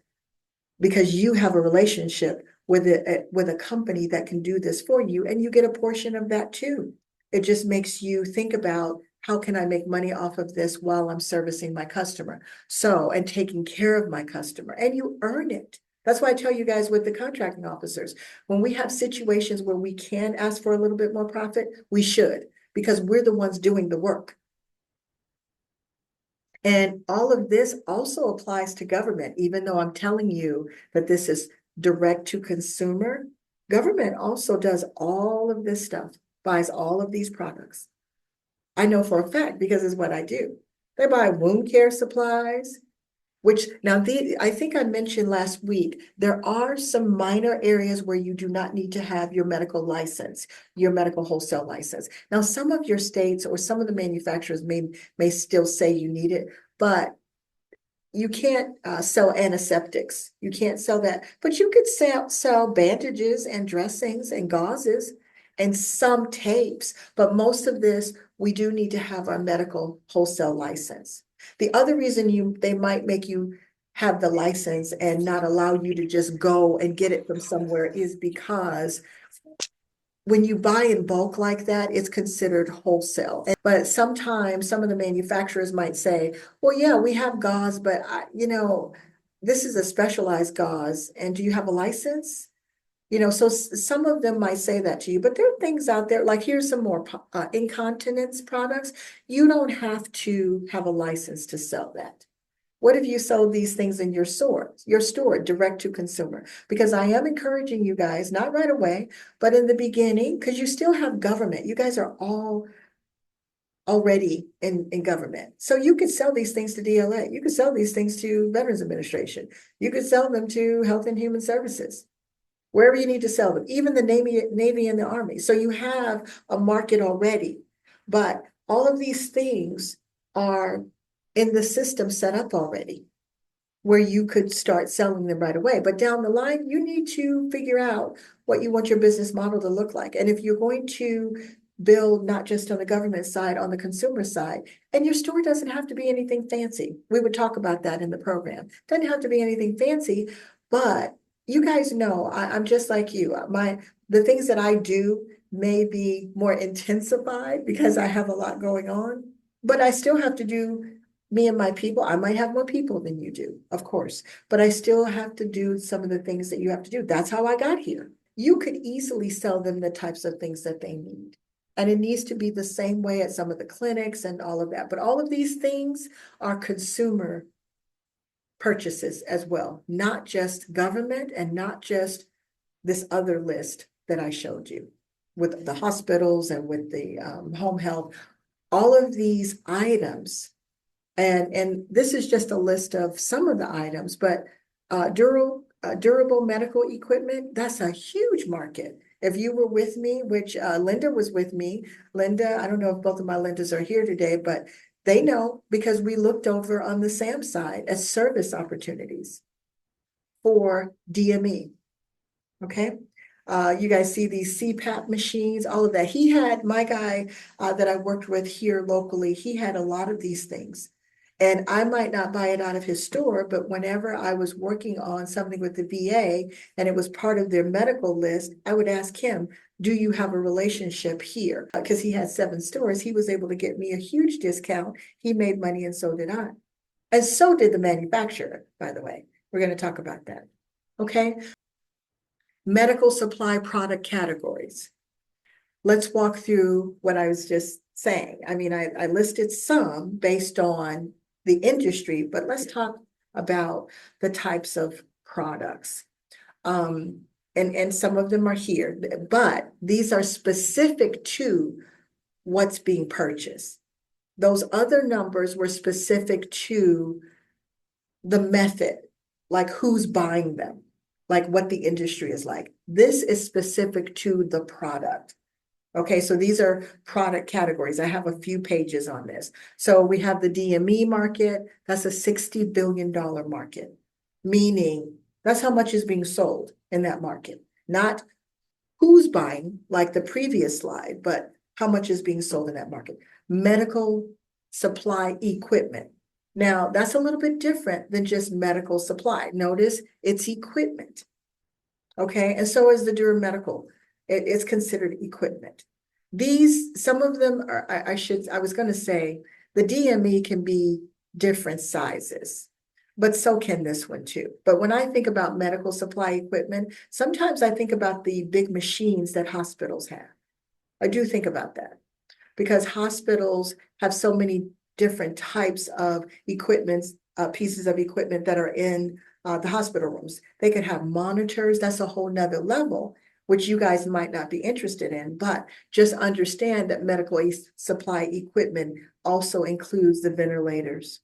because you have a relationship with a company that can do this for you, and you get a portion of that too. It just makes you think about, how can I make money off of this while I'm servicing my customer? So, and taking care of my customer, and you earn it. That's why I tell you guys with the contracting officers, when we have situations where we can ask for a little bit more profit, we should, because we're the ones doing the work. And all of this also applies to government, even though I'm telling you that this is direct to consumer. Government also does all of this stuff, buys all of these products. I know for a fact because it's what I do. They buy wound care supplies, which now I think I mentioned last week, there are some minor areas where you do not need to have your medical license, your medical wholesale license. Now, some of your states or some of the manufacturers may still say you need it, but you can't sell antiseptics. You can't sell that, but you could sell bandages and dressings and gauzes and some tapes. But most of this, we do need to have our medical wholesale license. The other reason they might make you have the license and not allow you to just go and get it from somewhere is because when you buy in bulk like that, it's considered wholesale. But sometimes some of the manufacturers might say, well, yeah, we have gauze, but this is a specialized gauze. And do you have a license? So some of them might say that to you, but there are things out there, like here's some more incontinence products. You don't have to have a license to sell that. What if you sold these things in your store, direct to consumer? Because I am encouraging you guys, not right away, but in the beginning, because you still have government. You guys are all already in government. So you could sell these things to DLA. You could sell these things to Veterans Administration. You could sell them to Health and Human Services, wherever you need to sell them, even the Navy and the Army. So you have a market already. But all of these things are in the system set up already, where you could start selling them right away. But down the line, you need to figure out what you want your business model to look like. And if you're going to build not just on the government side, on the consumer side, and your store doesn't have to be anything fancy. We would talk about that in the program. Doesn't have to be anything fancy, but you guys know I'm just like you. The things that I do may be more intensified because I have a lot going on, but I still have to do me and my people. I might have more people than you do, of course, but I still have to do some of the things that you have to do. That's how I got here. You could easily sell them the types of things that they need. And it needs to be the same way at some of the clinics and all of that. But all of these things are consumer purchases as well, not just government and not just this other list that I showed you with the hospitals and with the home health. All of these items, and this is just a list of some of the items, but durable medical equipment, that's a huge market. If you were with me, which Linda was with me, Linda, I don't know if both of my Lindas are here today, but they know because we looked over on the SAM side as service opportunities for DME. Okay. You guys see these CPAP machines, all of that. My guy that I worked with here locally, he had a lot of these things. And I might not buy it out of his store, but whenever I was working on something with the VA and it was part of their medical list, I would ask him, do you have a relationship here? Because he had 7 stores, he was able to get me a huge discount. He made money and so did I. And so did the manufacturer, by the way. We're going to talk about that. Okay. Medical supply product categories. Let's walk through what I was just saying. I mean, I listed some based on the industry, but let's talk about the types of products. And some of them are here, but these are specific to what's being purchased. Those other numbers were specific to the method, like who's buying them, like what the industry is like. This is specific to the product. Okay, so these are product categories. I have a few pages on this. So we have the DME market. That's a $60 billion market, meaning that's how much is being sold in that market. Not who's buying, like the previous slide, but how much is being sold in that market. Medical supply equipment. Now, that's a little bit different than just medical supply. Notice it's equipment. Okay, and so is the Duramedical. It's considered equipment. Some of them are, I was going to say, the DME can be different sizes, but so can this one too. But when I think about medical supply equipment, sometimes I think about the big machines that hospitals have. I do think about that because hospitals have so many different types of equipments, pieces of equipment that are in the hospital rooms. They could have monitors. That's a whole nother level, which you guys might not be interested in, but just understand that medical supply equipment also includes the ventilators,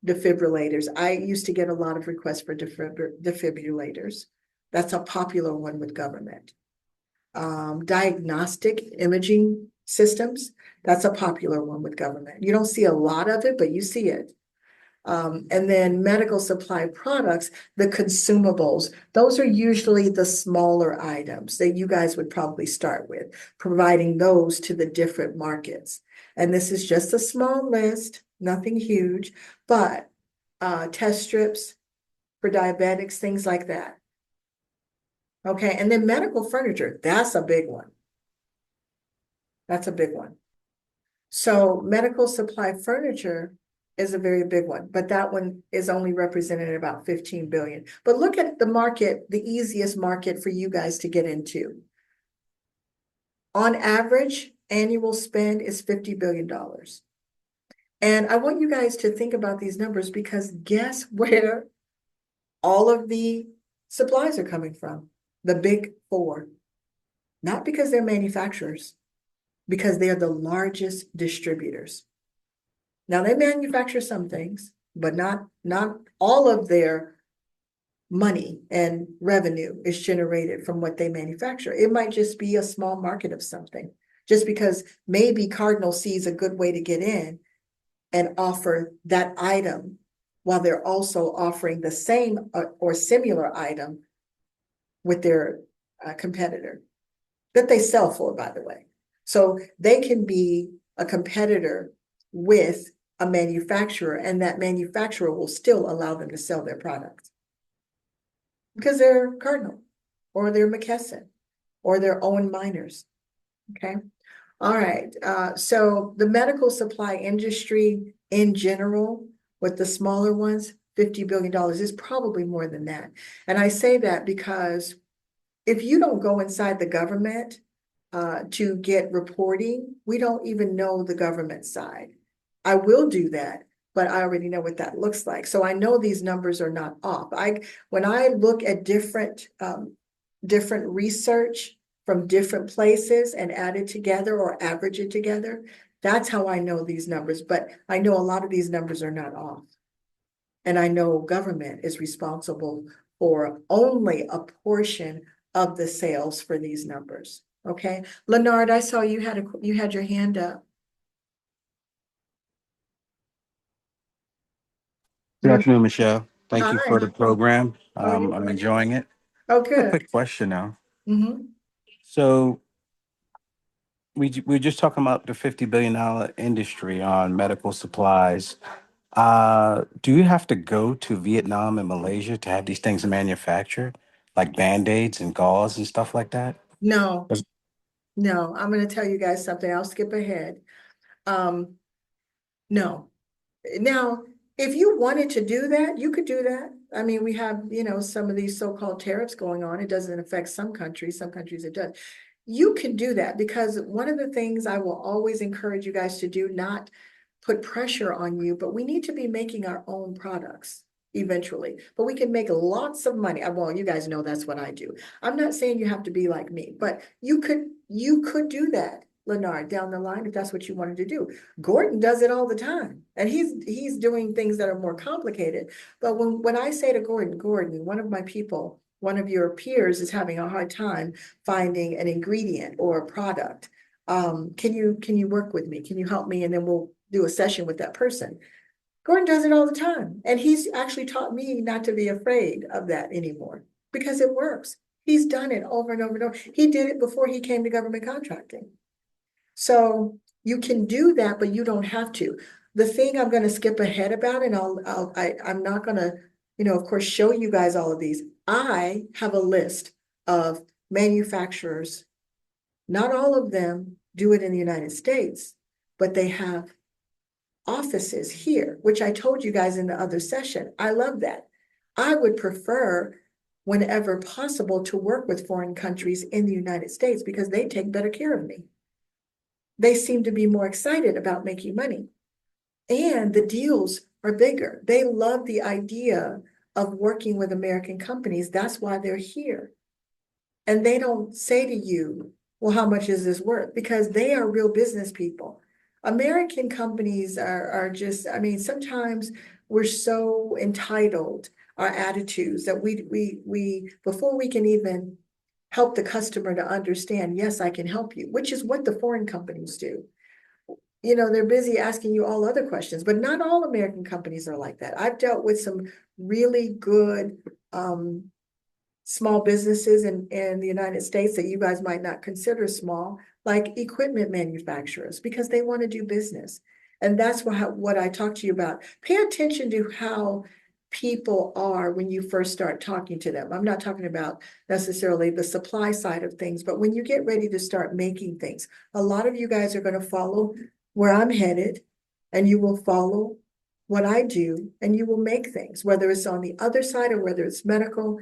defibrillators. I used to get a lot of requests for defibrillators. That's a popular one with government. Diagnostic imaging systems, that's a popular one with government. You don't see a lot of it, but you see it. And then medical supply products, the consumables, those are usually the smaller items that you guys would probably start with, providing those to the different markets. And this is just a small list, nothing huge, but test strips for diabetics, things like that. Okay, and then medical furniture, that's a big one. That's a big one. So medical supply furniture is a very big one, but that one is only represented at about 15 billion. But look at the market, the easiest market for you guys to get into. On average, annual spend is $50 billion. And I want you guys to think about these numbers because guess where all of the supplies are coming from? The big 4. Not because they're manufacturers, because they are the largest distributors. Now they manufacture some things, but not all of their money and revenue is generated from what they manufacture. It might just be a small market of something, just because maybe Cardinal sees a good way to get in and offer that item while they're also offering the same or similar item with their competitor that they sell for, by the way. So they can be a competitor with a manufacturer, and that manufacturer will still allow them to sell their product because they're Cardinal or they're McKesson or they're Owen Miners. Okay. All right. So the medical supply industry in general, with the smaller ones, $50 billion is probably more than that. And I say that because if you don't go inside the government to get reporting, we don't even know the government side. I will do that, but I already know what that looks like. So I know these numbers are not off. When I look at different research from different places and add it together or average it together, that's how I know these numbers. But I know a lot of these numbers are not off. And I know government is responsible for only a portion of the sales for these numbers. Okay, Leonard, I saw you had your hand up.
Good afternoon, Michelle. Thank you for
Hi.
the program.
Oh, you're
I'm
welcome.
enjoying it.
Oh,
A
good.
quick question now.
Mm-hmm.
So we're just talking about the $50 billion industry on medical supplies. Do you have to go to Vietnam and Malaysia to have these things manufactured, like Band-Aids and gauze and stuff like that?
No,
Yes.
no, I'm going to tell you guys something. I'll skip ahead. Um, no. Now, if you wanted to do that, you could do that. I mean, we have, some of these so-called tariffs going on. It doesn't affect some countries it does. You can do that because one of the things I will always encourage you guys to do, not put pressure on you, but we need to be making our own products eventually. But we can make lots of money. Well, you guys know that's what I do. I'm not saying you have to be like me, but you could do that, Leonard, down the line if that's what you wanted to do. Gordon does it all the time, and he's doing things that are more complicated. But when I say to Gordon, one of my people, one of your peers is having a hard time finding an ingredient or a product. Can you work with me? Can you help me? And then we'll do a session with that person. Gordon does it all the time. And he's actually taught me not to be afraid of that anymore because it works. He's done it over and over and over. He did it before he came to government contracting. So you can do that, but you don't have to. The thing I'm going to skip ahead about, and I'm not going to, of course, show you guys all of these. I have a list of manufacturers. Not all of them do it in the United States, but they have offices here, which I told you guys in the other session. I love that. I would prefer, whenever possible, to work with foreign countries in the United States because they take better care of me. They seem to be more excited about making money. And the deals are bigger. They love the idea of working with American companies. That's why they're here. And they don't say to you, well, how much is this worth? Because they are real business people. American companies are just, I mean, sometimes we're so entitled, our attitudes, that we before we can even help the customer to understand, yes, I can help you, which is what the foreign companies do. They're busy asking you all other questions, but not all American companies are like that. I've dealt with some really good small businesses in the United States that you guys might not consider small, like equipment manufacturers, because they want to do business. And that's what I talk to you about. Pay attention to how people are when you first start talking to them. I'm not talking about necessarily the supply side of things, but when you get ready to start making things, a lot of you guys are going to follow where I'm headed, and you will follow what I do, and you will make things, whether it's on the other side or whether it's medical.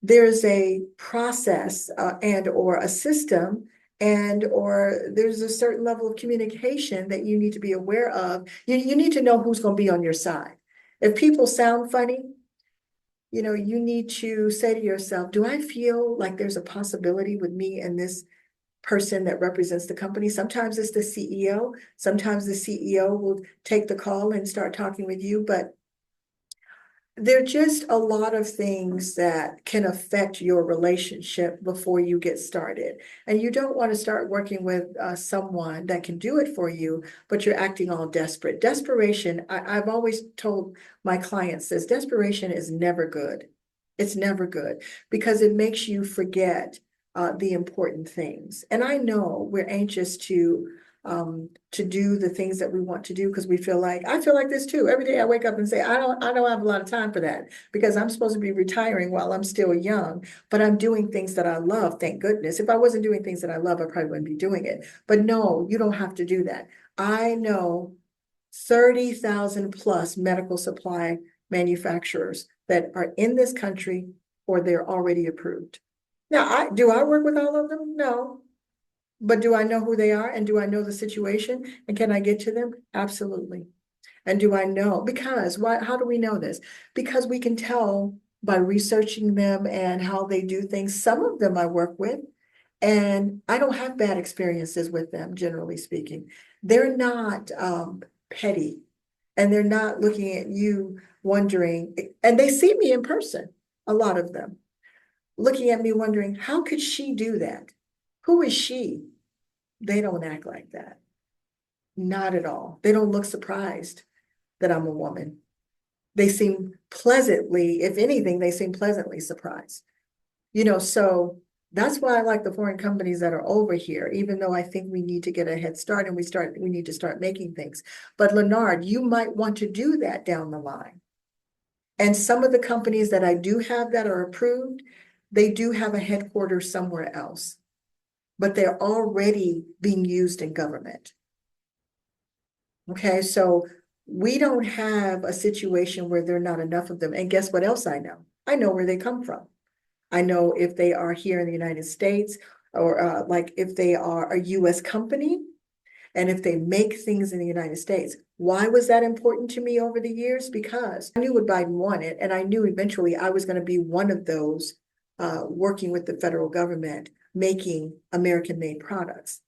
There's a process and or a system and or there's a certain level of communication that you need to be aware of. You need to know who's going to be on your side. If people sound funny, you need to say to yourself, do I feel like there's a possibility with me and this person that represents the company? Sometimes it's the CEO. Sometimes the CEO will take the call and start talking with you, but there are just a lot of things that can affect your relationship before you get started. And you don't want to start working with someone that can do it for you, but you're acting all desperate. Desperation, I've always told my clients this, desperation is never good. It's never good because it makes you forget the important things. And I know we're anxious to do the things that we want to do because I feel like this too. Every day I wake up and say, I don't have a lot of time for that because I'm supposed to be retiring while I'm still young, but I'm doing things that I love, thank goodness. If I wasn't doing things that I love, I probably wouldn't be doing it. But no, you don't have to do that. I know 30,000 plus medical supply manufacturers that are in this country or they're already approved. Now, do I work with all of them? No. But do I know who they are and do I know the situation and can I get to them? Absolutely. And do I know? Because why? How do we know this? Because we can tell by researching them and how they do things. Some of them I work with, and I don't have bad experiences with them, generally speaking. They're not petty, and they're not looking at you wondering, and they see me in person, a lot of them, looking at me wondering, how could she do that? Who is she? They don't act like that. Not at all. They don't look surprised that I'm a woman. They seem pleasantly, if anything, they seem pleasantly surprised. So That's why I like the foreign companies that are over here, even though I think we need to get a head start and we need to start making things. But Leonard, you might want to do that down the line. And some of the companies that I do have that are approved, they do have a headquarters somewhere else, but they're already being used in government. Okay, so we don't have a situation where there are not enough of them. And guess what else I know? I know where they come from. I know if they are here in the United States or like if they are a US company and if they make things in the United States. Why was that important to me over the years? Because I knew what Biden wanted, and I knew eventually I was going to be one of those working with the federal government making American-made products.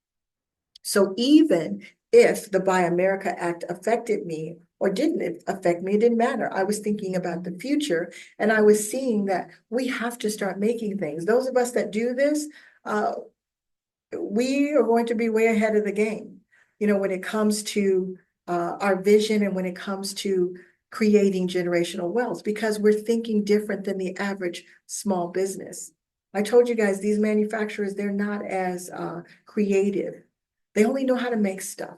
So even if the Buy America Act affected me or didn't affect me, it didn't matter. I was thinking about the future and I was seeing that we have to start making things. Those of us that do this, uh, we are going to be way ahead of the game. You know, when it comes to our vision and when it comes to creating generational wealth, because we're thinking different than the average small business. I told you guys, these manufacturers, they're not as creative. They only know how to make stuff.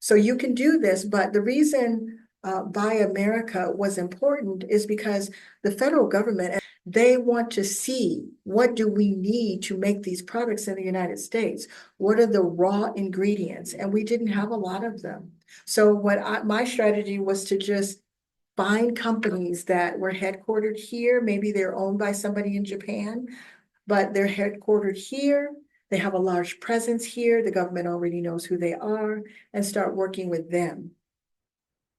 So you can do this, but the reason Buy America was important is because the federal government, they want to see what do we need to make these products in the United States? What are the raw ingredients? And we didn't have a lot of them. So my strategy was to just find companies that were headquartered here. Maybe they're owned by somebody in Japan, but they're headquartered here. They have a large presence here. The government already knows who they are and start working with them.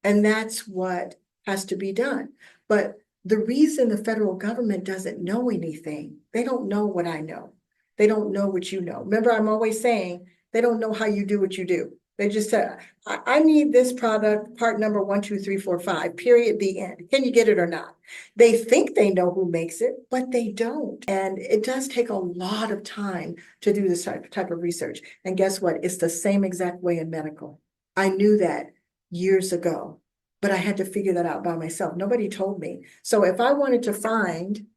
And that's what has to be done. But the reason the federal government doesn't know anything, they don't know what I know. They don't know what you know. Remember, I'm always saying they don't know how you do what you do. They just said, I need this product, part number 1, 2, 3, 4, 5, period, the end. Can you get it or not? They think they know who makes it, but they don't. And it does take a lot of time to do this type of research. And guess what? It's the same exact way in medical. I knew that years ago, but I had to figure that out by myself. Nobody told me. So if I wanted to find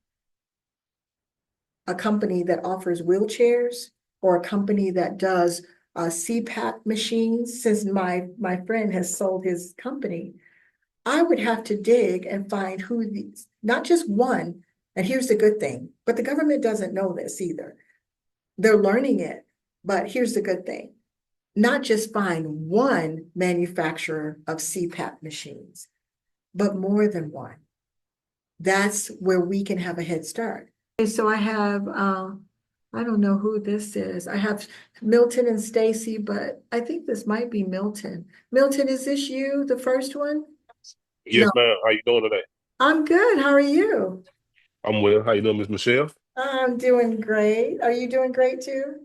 a company that offers wheelchairs or a company that does CPAP machines, since my friend has sold his company, I would have to dig and find who these, not just one. And here's the good thing, but the government doesn't know this either. They're learning it, but here's the good thing. Not just find one manufacturer of CPAP machines, but more than one. That's where we can have a head start. Okay, so I have, I don't know who this is. I have Milton and Stacy, but I think this might be Milton. Milton, is this you, the first one? No,
Yes, ma'am. How you doing today?
I'm good. How are you?
I'm well. How you doing, Miss Michelle?
I'm doing great. Are you doing great too?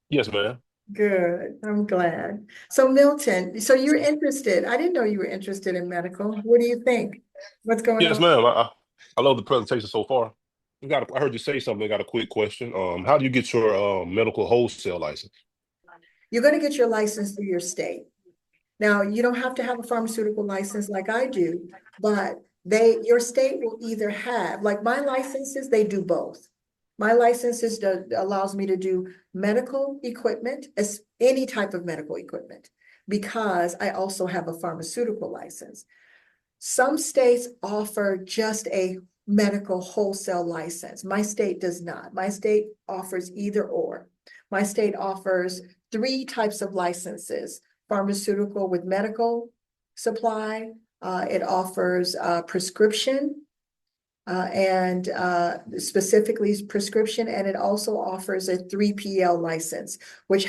Yes, ma'am.
Good. I'm glad. So Milton, so you're interested. I didn't know you were interested in medical. What do you think? What's going
Yes,
on?
ma'am. I love the presentation so far. I heard you say something. I got a quick question. How do you get your medical wholesale license?
You're going to get your license through your state. Now, you don't have to have a pharmaceutical license like I do, but your state will either have, like my licenses, they do both. My licenses allows me to do medical equipment, as any type of medical equipment, because I also have a pharmaceutical license. Some states offer just a medical wholesale license. My state does not. My state offers either or. My state offers three types of licenses: pharmaceutical with medical supply. It offers prescription and specifically prescription, and it also offers a 3PL license, which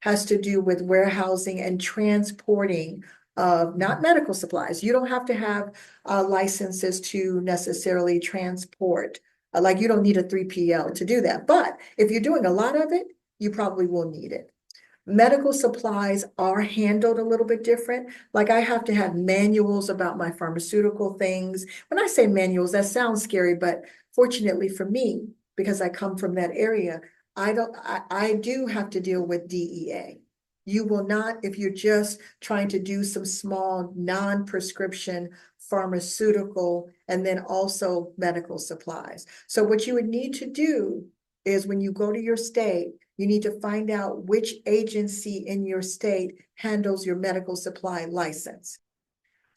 has to do with warehousing and transporting of not medical supplies. You don't have to have licenses to necessarily transport. Like you don't need a 3PL to do that. But if you're doing a lot of it, you probably will need it. Medical supplies are handled a little bit different. Like I have to have manuals about my pharmaceutical things. When I say manuals, that sounds scary, but fortunately for me, because I come from that area, I do have to deal with DEA. You will not, if you're just trying to do some small non-prescription pharmaceutical and then also medical supplies. So what you would need to do is when you go to your state, you need to find out which agency in your state handles your medical supply license.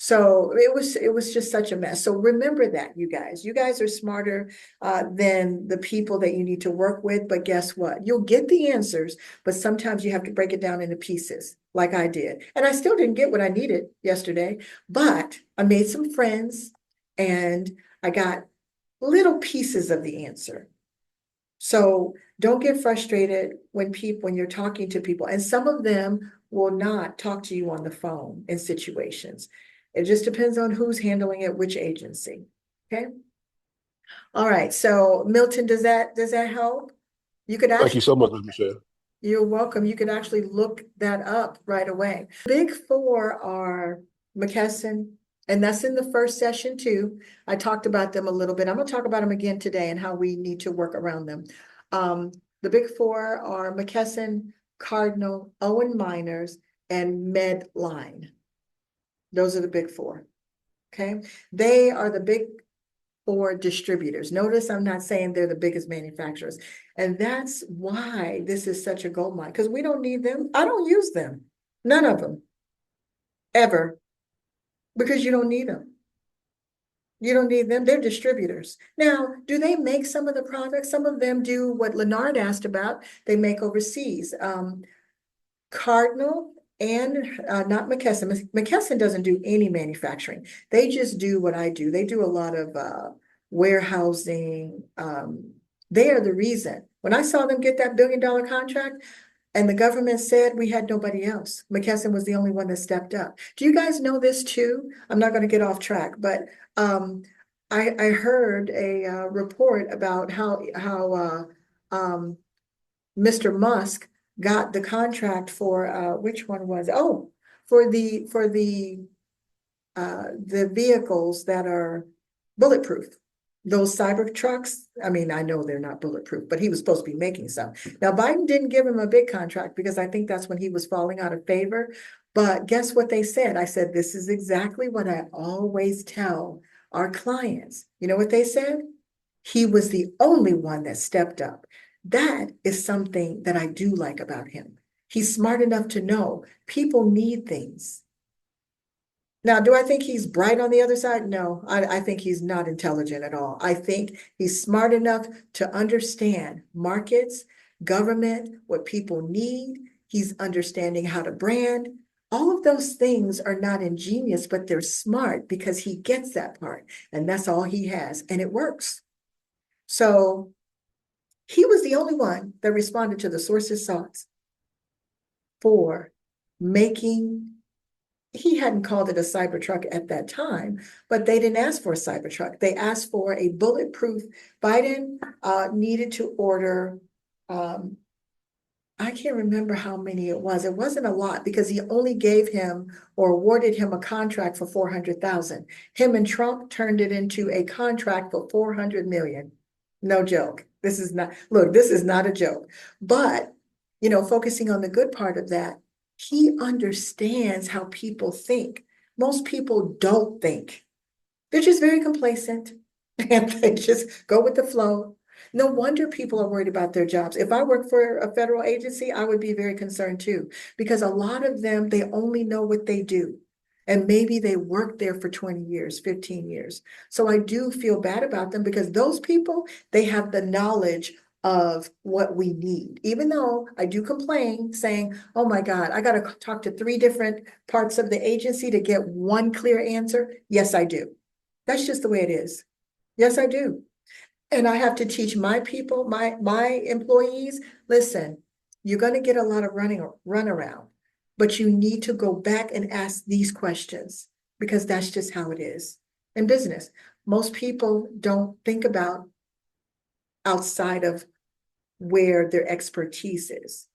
So it was just such a mess. So remember that, you guys are smarter than the people that you need to work with. But guess what? You'll get the answers, but sometimes you have to break it down into pieces like I did. And I still didn't get what I needed yesterday, but I made some friends and I got little pieces of the answer. So don't get frustrated when you're talking to people, and some of them will not talk to you on the phone in situations. It just depends on who's handling it, which agency. Okay. All right. So Milton, does that help? You could
Thank you
actually,
so much, Ms. Michelle.
you're welcome. You could actually look that up right away. Big four are McKesson, and that's in the first session too. I talked about them a little bit. I'm gonna talk about them again today and how we need to work around them. The big four are McKesson, Cardinal, Owen Miners, and Medline. Those are the big four. Okay, they are the big four distributors. Notice I'm not saying they're the biggest manufacturers. And that's why this is such a gold mine, because we don't need them. I don't use them. None of them. Ever. Because you don't need them. You don't need them. They're distributors. Now, do they make some of the products? Some of them do what Leonard asked about. They make overseas. Cardinal and not McKesson. McKesson doesn't do any manufacturing. They just do what I do. They do a lot of warehousing. They are the reason. When I saw them get that $1 billion contract and the government said we had nobody else, McKesson was the only one that stepped up. Do you guys know this too? I'm not going to get off track, but I heard a report about how Mr. Musk got the contract for which one was it? Oh, for the vehicles that are bulletproof. Those cyber trucks, I mean, I know they're not bulletproof, but he was supposed to be making some. Now, Biden didn't give him a big contract because I think that's when he was falling out of favor. But guess what they said? I said, this is exactly what I always tell our clients. You know what they said? He was the only one that stepped up. That is something that I do like about him. He's smart enough to know people need things. Now, do I think he's bright on the other side? No, I think he's not intelligent at all. I think he's smart enough to understand markets, government, what people need. He's understanding how to brand. All of those things are not ingenious, but they're smart because he gets that part. And that's all he has. And it works. So he was the only one that responded to the source's thoughts for making. He hadn't called it a Cybertruck at that time, but they didn't ask for a Cybertruck. They asked for a bulletproof. Biden needed to order, I can't remember how many it was. It wasn't a lot because he only gave him or awarded him a contract for 400,000. Him and Trump turned it into a contract for 400 million. No joke. This is not, look, this is not a joke. But, you know, focusing on the good part of that, he understands how people think. Most people don't think. They're just very complacent and they just go with the flow. No wonder people are worried about their jobs. If I work for a federal agency, I would be very concerned too, because a lot of them, they only know what they do. And maybe they worked there for 20 years, 15 years. So I do feel bad about them because those people, they have the knowledge of what we need. Even though I do complain saying, oh my God, I got to talk to 3 different parts of the agency to get one clear answer. Yes, I do. That's just the way it is. Yes, I do. And I have to teach my people, my employees, listen, you're going to get a lot of run around, but you need to go back and ask these questions because that's just how it is in business. Most people don't think about outside of where their expertise is.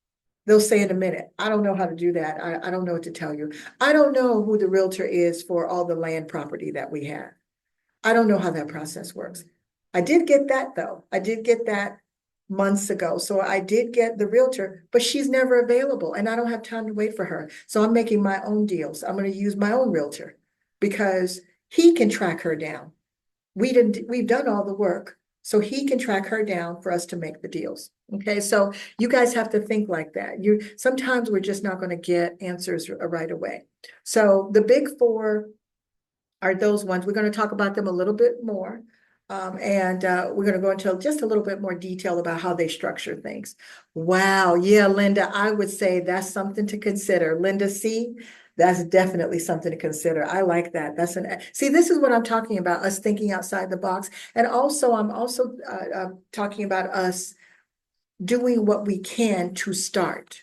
They'll say in a minute, I don't know how to do that. I don't know what to tell you. I don't know who the realtor is for all the land property that we have. I don't know how that process works. I did get that though. I did get that months ago. So I did get the realtor, but she's never available and I don't have time to wait for her. So I'm making my own deals. I'm going to use my own realtor because he can track her down. We've done all the work. So he can track her down for us to make the deals. Okay, so you guys have to think like that. Sometimes we're just not going to get answers right away. So the big four are those ones. We're going to talk about them a little bit more. We're going to go into just a little bit more detail about how they structure things. Wow. Yeah, Linda, I would say that's something to consider. Linda C., that's definitely something to consider. I like that. See, this is what I'm talking about, us thinking outside the box. And also, I'm also talking about us doing what we can to start.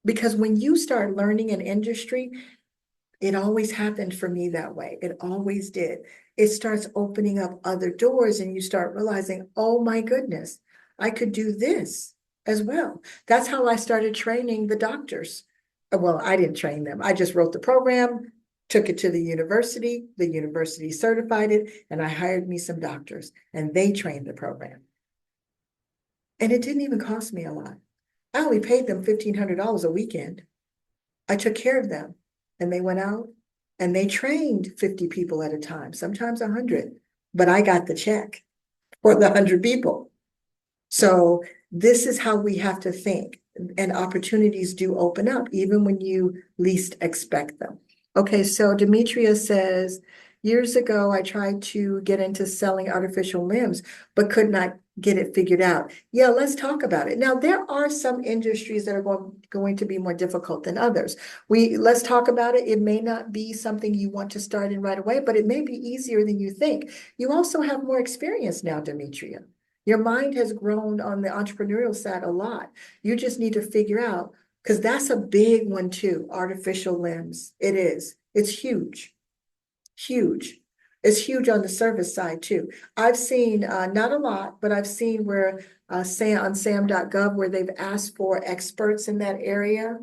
Because when you start learning an industry, it always happened for me that way. It always did. It starts opening up other doors and you start realizing, oh my goodness, I could do this as well. That's how I started training the doctors. Well, I didn't train them. I just wrote the program, took it to the university certified it, and I hired me some doctors and they trained the program. And it didn't even cost me a lot. I only paid them $1,500 a weekend. I took care of them and they went out and they trained 50 people at a time, sometimes 100, but I got the check for the 100 people. So this is how we have to think, and opportunities do open up even when you least expect them. Okay, so Demetria says, years ago, I tried to get into selling artificial limbs, but could not get it figured out. Yeah, let's talk about it. Now, there are some industries that are going to be more difficult than others. Let's talk about it. It may not be something you want to start in right away, but it may be easier than you think. You also have more experience now, Demetria. Your mind has grown on the entrepreneurial side a lot. You just need to figure out, because that's a big one too, artificial limbs. It is. It's huge. Huge. It's huge on the service side too. I've seen, not a lot, but I've seen where on sam.gov where they've asked for experts in that area.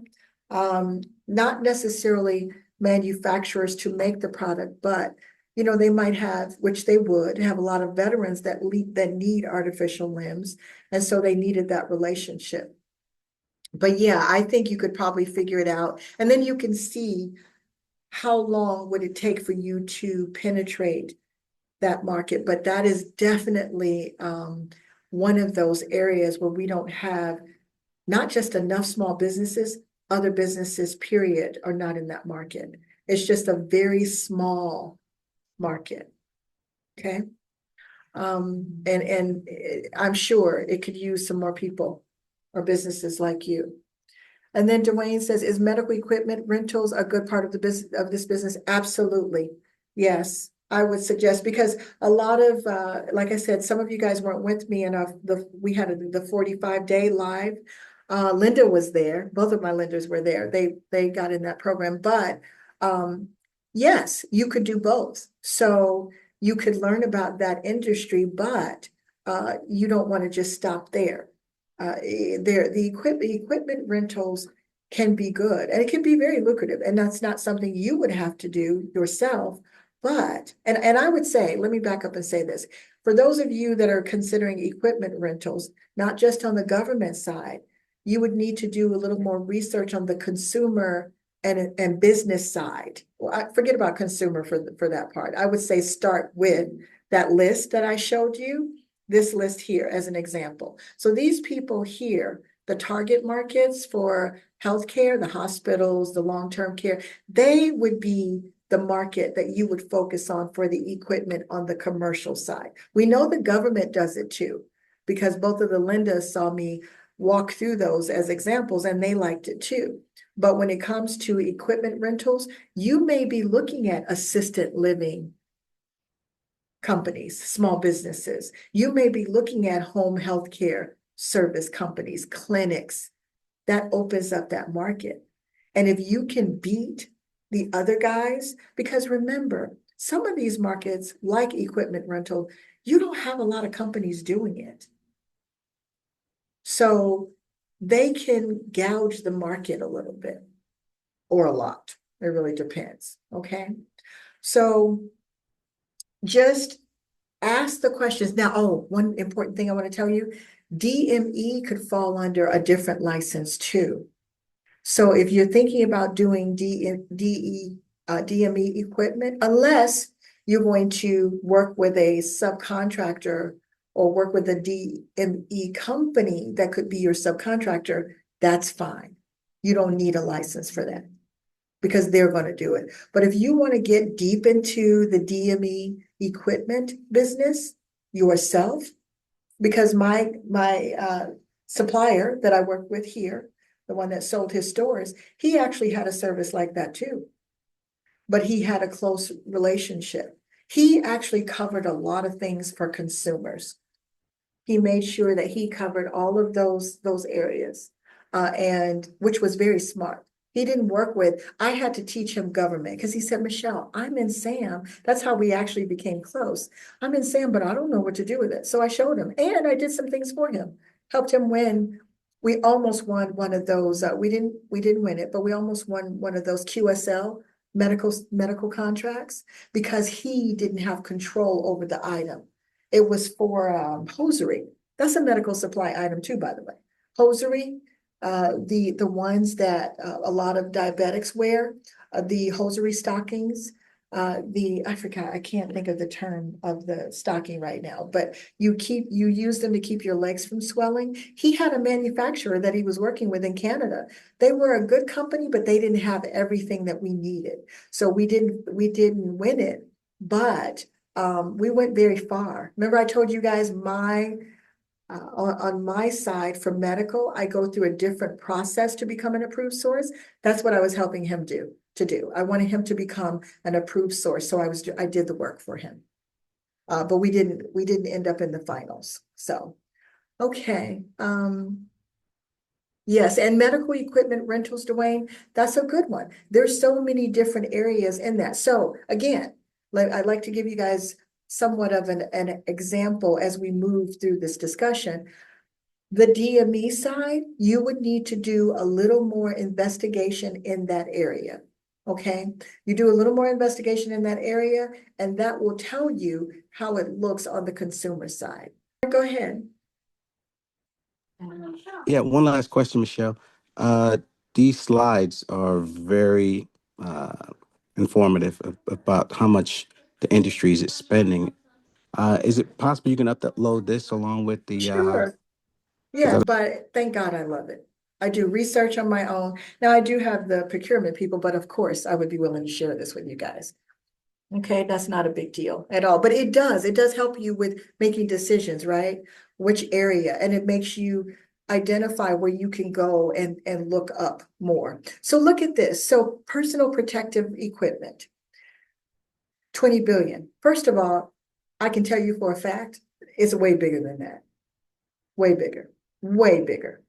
Not necessarily manufacturers to make the product, but they might have, which they would, have a lot of veterans that need artificial limbs. And so they needed that relationship. But yeah, I think you could probably figure it out. And then you can see how long would it take for you to penetrate that market. But that is definitely one of those areas where we don't have not just enough small businesses, other businesses, period, are not in that market. It's just a very small market. Okay. And I'm sure it could use some more people or businesses like you. And then Dwayne says, is medical equipment rentals a good part of this business? Absolutely. Yes, I would suggest, because a lot of, like I said, some of you guys weren't with me enough. We had the 45-day live. Linda was there. Both of my lenders were there. They got in that program, but yes, you could do both. So you could learn about that industry, but you don't want to just stop there. The equipment rentals can be good and it can be very lucrative, and that's not something you would have to do yourself. But and I would say, let me back up and say this. For those of you that are considering equipment rentals, not just on the government side, you would need to do a little more research on the consumer and business side. Well, I forget about consumer for that part. I would say start with that list that I showed you, this list here as an example. So these people here, the target markets for healthcare, the hospitals, the long-term care, they would be the market that you would focus on for the equipment on the commercial side. We know the government does it too, because both of the Lindas saw me walk through those as examples and they liked it too. But when it comes to equipment rentals, you may be looking at assisted living companies, small businesses. You may be looking at home health care service companies, clinics. That opens up that market. And if you can beat the other guys, because remember, some of these markets, like equipment rental, you don't have a lot of companies doing it. So they can gouge the market a little bit or a lot. It really depends. Okay. So just ask the questions. Now, one important thing I want to tell you, DME could fall under a different license too. So if you're thinking about doing DME equipment, unless you're going to work with a subcontractor or work with a DME company that could be your subcontractor, that's fine. You don't need a license for that because they're going to do it. But if you want to get deep into the DME equipment business yourself, because my supplier that I work with here, the one that sold his stores, he actually had a service like that too. But he had a close relationship. He actually covered a lot of things for consumers. He made sure that he covered all of those areas, and which was very smart. He didn't work with, I had to teach him government because he said, Michelle, I'm in SAM. That's how we actually became close. I'm in SAM, but I don't know what to do with it. So I showed him and I did some things for him, helped him win. We almost won one of those. We didn't win it, but we almost won one of those QSL medical contracts because he didn't have control over the item. It was for hosiery. That's a medical supply item too, by the way. Hosiery, the ones that a lot of diabetics wear, the hosiery stockings, I forgot, I can't think of the term of the stocking right now, but you use them to keep your legs from swelling. He had a manufacturer that he was working with in Canada. They were a good company, but they didn't have everything that we needed. So we didn't win it, but we went very far. Remember I told you guys on my side for medical, I go through a different process to become an approved source. That's what I was helping him do. I wanted him to become an approved source. So I did the work for him. But we didn't end up in the finals. So, okay. Yes, and medical equipment rentals, Dwayne, that's a good one. There's so many different areas in that. So again, I'd like to give you guys somewhat of an example as we move through this discussion. The DME side, you would need to do a little more investigation in that area. Okay, you do a little more investigation in that area, and that will tell you how it looks on the consumer side. Go ahead.
Yeah, one last question, Michelle. These slides are very informative about how much the industry is spending. Is it possible you can upload this along with the
Sure. Yeah, but thank God I love it. I do research on my own. Now I do have the procurement people, but of course I would be willing to share this with you guys. Okay, that's not a big deal at all, but it does help you with making decisions, right? Which area, and it makes you identify where you can go and look up more. So look at this. So personal protective equipment, 20 billion. First of all, I can tell you for a fact, it's way bigger than that. Way bigger, way bigger.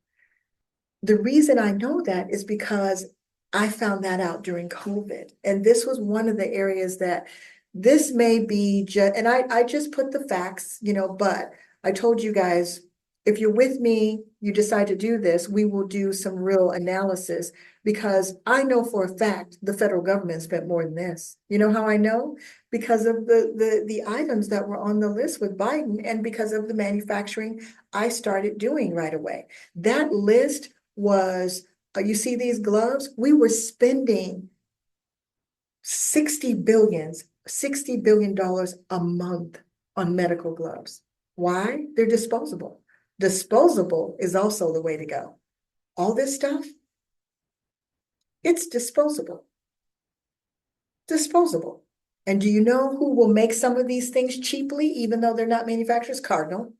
The reason I know that is because I found that out during COVID. And this was one of the areas that this may be just, and I just put the facts, but I told you guys, if you're with me, you decide to do this, we will do some real analysis because I know for a fact the federal government spent more than this. You know how I know? Because of the items that were on the list with Biden and because of the manufacturing I started doing right away. That list was, you see these gloves? We were spending $60 billion a month on medical gloves. Why? They're disposable. Disposable is also the way to go. All this stuff, it's disposable. Disposable. And do you know who will make some of these things cheaply, even though they're not manufacturers? Cardinal.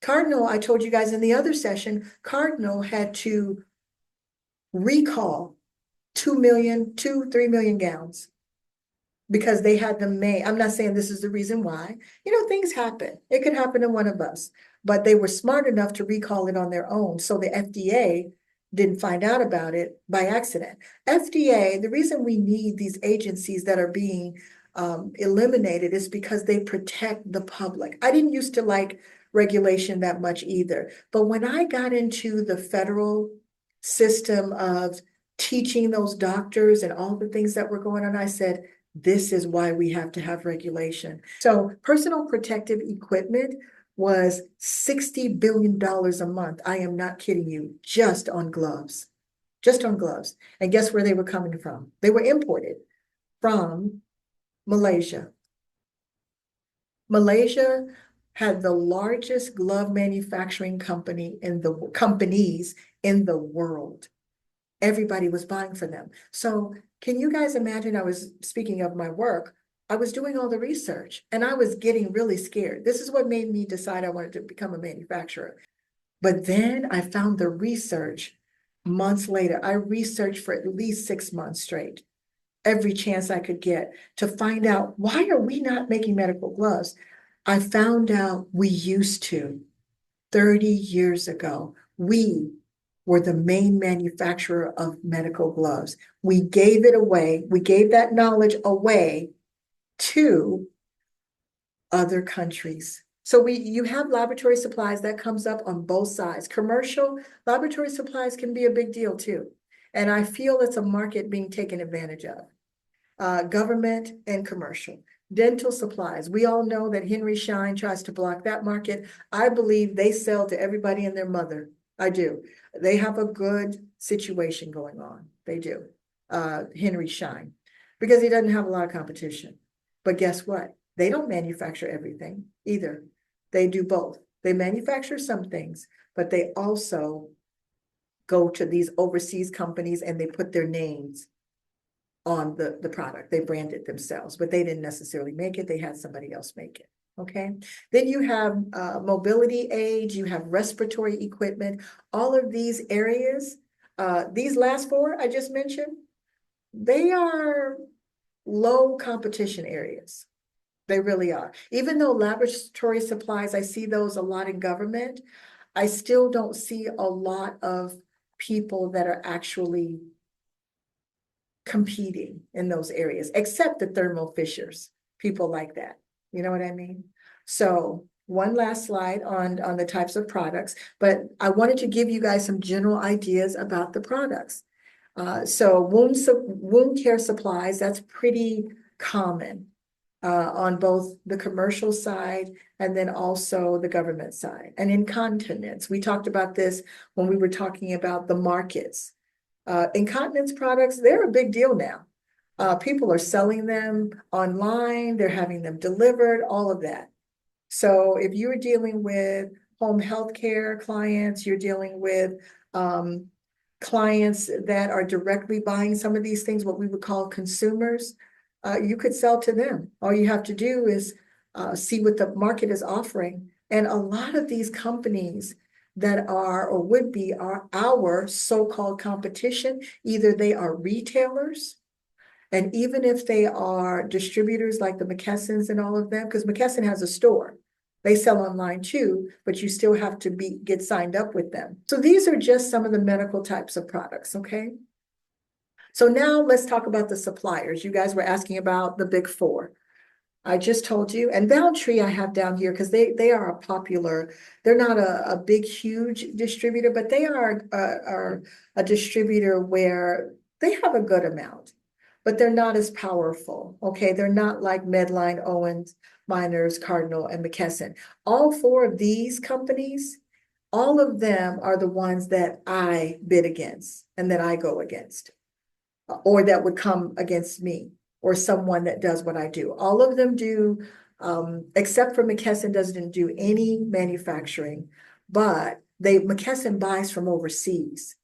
Cardinal, I told you guys in the other session, Cardinal had to recall 3 million gowns because they had them made. I'm not saying this is the reason why. Things happen. It could happen to one of us, but they were smart enough to recall it on their own. So the FDA didn't find out about it by accident. FDA, the reason we need these agencies that are being eliminated is because they protect the public. I didn't used to like regulation that much either. But when I got into the federal system of teaching those doctors and all the things that were going on, I said, this is why we have to have regulation. So personal protective equipment was $60 billion a month. I am not kidding you, just on gloves. Just on gloves. And guess where they were coming from? They were imported from Malaysia. Malaysia had the largest glove manufacturing companies in the world. Everybody was buying for them. So can you guys imagine, I was speaking of my work, I was doing all the research and I was getting really scared. This is what made me decide I wanted to become a manufacturer. But then I found the research months later. I researched for at least 6 months straight, every chance I could get to find out, why are we not making medical gloves? I found out we used to 30 years ago. We were the main manufacturer of medical gloves. We gave it away. We gave that knowledge away to other countries. So you have laboratory supplies that comes up on both sides. Commercial laboratory supplies can be a big deal too. And I feel it's a market being taken advantage of. Government and commercial. Dental supplies. We all know that Henry Schein tries to block that market. I believe they sell to everybody and their mother. I do. They have a good situation going on. They do. Henry Schein, because he doesn't have a lot of competition. But guess what? They don't manufacture everything either. They do both. They manufacture some things, but they also go to these overseas companies and they put their names on the product. They brand it themselves, but they didn't necessarily make it. They had somebody else make it. Okay. Then you have mobility aids, you have respiratory equipment, all of these areas. These last four I just mentioned, they are low competition areas. They really are. Even though laboratory supplies, I see those a lot in government, I still don't see a lot of people that are actually competing in those areas, except the Thermo Fishers, people like that. You know what I mean? So one last slide on the types of products, but I wanted to give you guys some general ideas about the products. So wound care supplies, that's pretty common on both the commercial side and then also the government side. And incontinence, we talked about this when we were talking about the markets. Incontinence products, they're a big deal now. People are selling them online, they're having them delivered, all of that. So if you're dealing with home healthcare clients, you're dealing with clients that are directly buying some of these things, what we would call consumers, you could sell to them. All you have to do is see what the market is offering. And a lot of these companies that are or would be our so-called competition, either they are retailers, and even if they are distributors like the McKessons and all of them, because McKesson has a store, they sell online too, but you still have to get signed up with them. So these are just some of the medical types of products, okay? So now let's talk about the suppliers. You guys were asking about the big four. I just told you, and Boundtree I have down here because they are a popular, they're not a big, huge distributor, but they are a distributor where they have a good amount, but they're not as powerful, okay? They're not like Medline, Owens, Miners, Cardinal, and McKesson. All four of these companies, all of them are the ones that I bid against and that I go against, or that would come against me, or someone that does what I do. All of them do, except for McKesson doesn't do any manufacturing, but McKesson buys from overseas,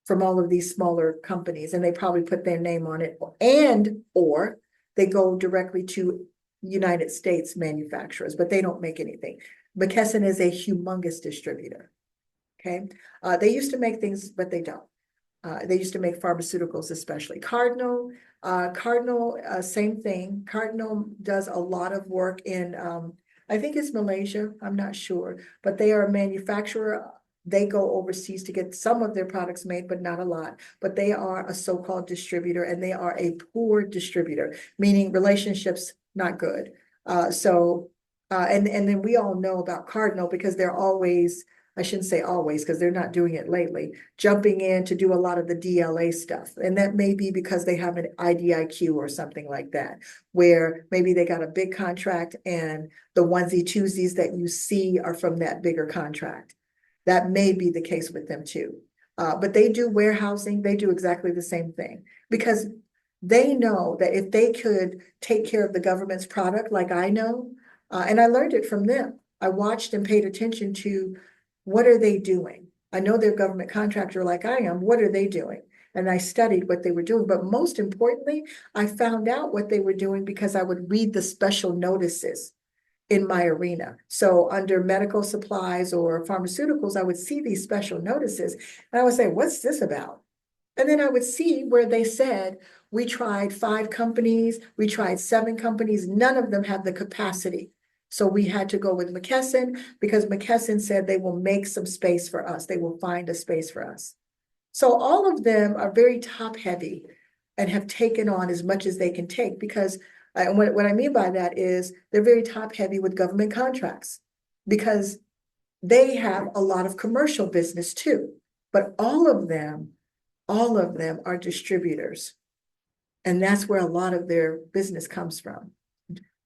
from all of these smaller companies, and they probably put their name on it, or they go directly to United States manufacturers, but they don't make anything. McKesson is a humongous distributor, okay? They used to make things, but they don't. They used to make pharmaceuticals, especially. Cardinal, same thing. Cardinal does a lot of work in, I think it's Malaysia, I'm not sure, but they are a manufacturer. They go overseas to get some of their products made, but not a lot. But they are a so-called distributor, and they are a poor distributor, meaning relationships not good. And then we all know about Cardinal because they're always, I shouldn't say always, because they're not doing it lately, jumping in to do a lot of the DLA stuff. And that may be because they have an IDIQ or something like that, where maybe they got a big contract and the onesie twosies that you see are from that bigger contract. That may be the case with them too. But they do warehousing, they do exactly the same thing, because they know that if they could take care of the government's product like I know, and I learned it from them. I watched and paid attention to what are they doing? I know they're a government contractor like I am. What are they doing? And I studied what they were doing. But most importantly, I found out what they were doing because I would read the special notices in my arena. So under medical supplies or pharmaceuticals, I would see these special notices and I would say, what's this about? And then I would see where they said, we tried 5 companies, we tried 7 companies, none of them have the capacity. So we had to go with McKesson because McKesson said they will make some space for us. They will find a space for us. So all of them are very top heavy and have taken on as much as they can take because what I mean by that is they're very top heavy with government contracts because they have a lot of commercial business too. But all of them are distributors. And that's where a lot of their business comes from.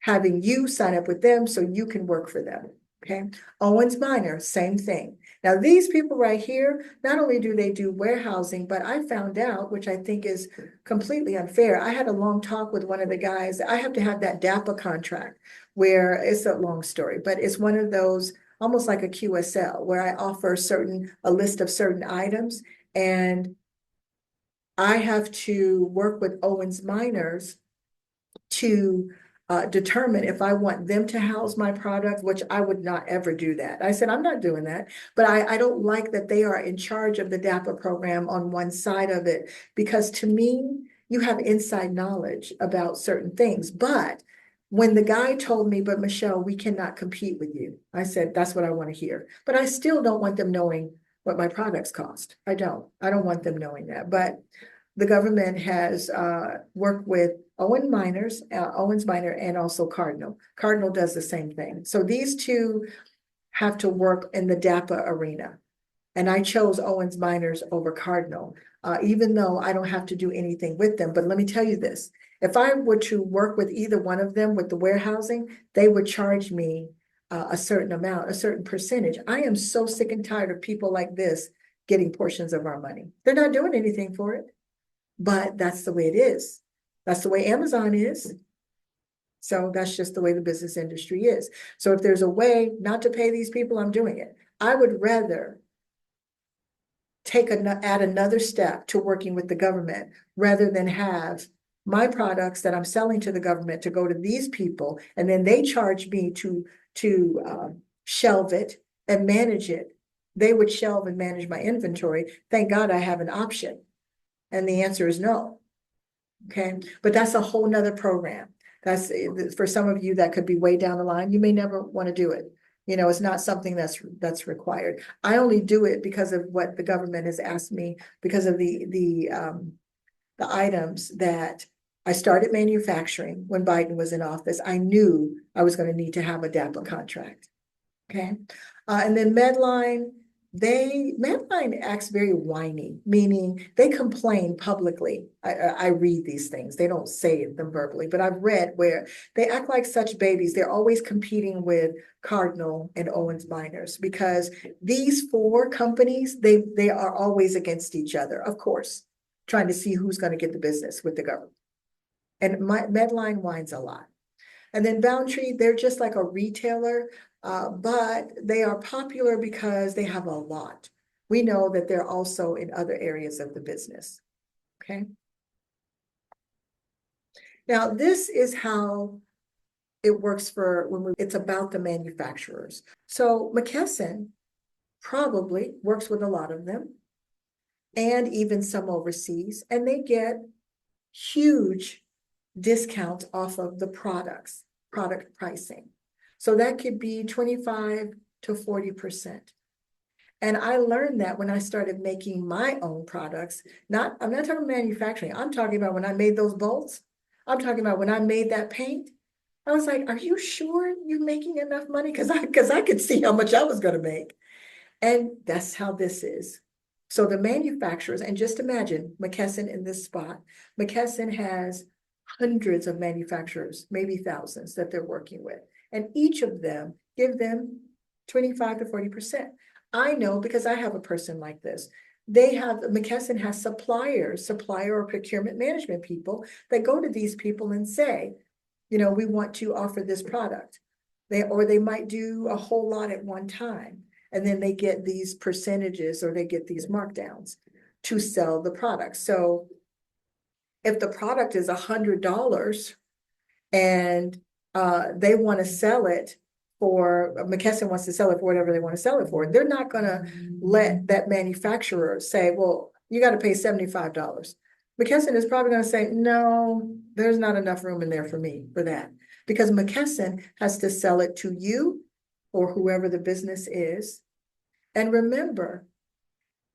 Having you sign up with them so you can work for them. Okay. Owens Minor, same thing. Now, these people right here, not only do they do warehousing, but I found out, which I think is completely unfair. I had a long talk with one of the guys. I have to have that DAPA contract where it's a long story, but it's one of those almost like a QSL where I offer a list of certain items, and I have to work with Owens Miners to determine if I want them to house my product, which I would not ever do that. I said, I'm not doing that, but I don't like that they are in charge of the DAPA program on one side of it, because to me, you have inside knowledge about certain things. But when the guy told me, but Michelle, we cannot compete with you, I said, that's what I want to hear. But I still don't want them knowing what my products cost. I don't want them knowing that. But the government has worked with Owens Minor, and also Cardinal. Cardinal does the same thing. So these two have to work in the DAPA arena. And I chose Owens Miners over Cardinal, even though I don't have to do anything with them. But let me tell you this, if I were to work with either one of them with the warehousing, they would charge me a certain amount, a certain percentage. I am so sick and tired of people like this getting portions of our money. They're not doing anything for it, but that's the way it is. That's the way Amazon is. So that's just the way the business industry is. So if there's a way not to pay these people, I'm doing it. I would rather add another step to working with the government rather than have my products that I'm selling to the government to go to these people, and then they charge me to shelve it and manage it. They would shelve and manage my inventory. Thank God I have an option. And the answer is no. Okay, but that's a whole nother program. That's for some of you that could be way down the line. You may never want to do it. It's not something that's required. I only do it because of what the government has asked me, because of the items that I started manufacturing when Biden was in office. I knew I was going to need to have a DAPA contract. Okay, and then Medline acts very whiny, meaning they complain publicly. I read these things. They don't say them verbally, but I've read where they act like such babies. They're always competing with Cardinal and Owens Miners because these 4 companies, they are always against each other, of course, trying to see who's going to get the business with the government. And Medline whines a lot. And then Boundtree, they're just like a retailer, but they are popular because they have a lot. We know that they're also in other areas of the business, okay? Now, this is how it works it's about the manufacturers. So McKesson probably works with a lot of them and even some overseas, and they get huge discounts off of the product pricing. So that could be 25 to 40%. And I learned that when I started making my own products. I'm not talking manufacturing. I'm talking about when I made those bolts. I'm talking about when I made that paint. I was like, are you sure you're making enough money? Because I could see how much I was going to make. And that's how this is. So the manufacturers, and just imagine McKesson in this spot. McKesson has hundreds of manufacturers, maybe thousands that they're working with. And each of them give them 25 to 40%. I know because I have a person like this. McKesson has supplier or procurement management people that go to these people and say, we want to offer this product. Or they might do a whole lot at one time, and then they get these percentages or they get these markdowns to sell the product. So if the product is $100 and they want to sell it for, McKesson wants to sell it for whatever they want to sell it for, they're not gonna let that manufacturer say, well, you got to pay $75. McKesson is probably gonna say, no, there's not enough room in there for me for that. Because McKesson has to sell it to you or whoever the business is. And remember,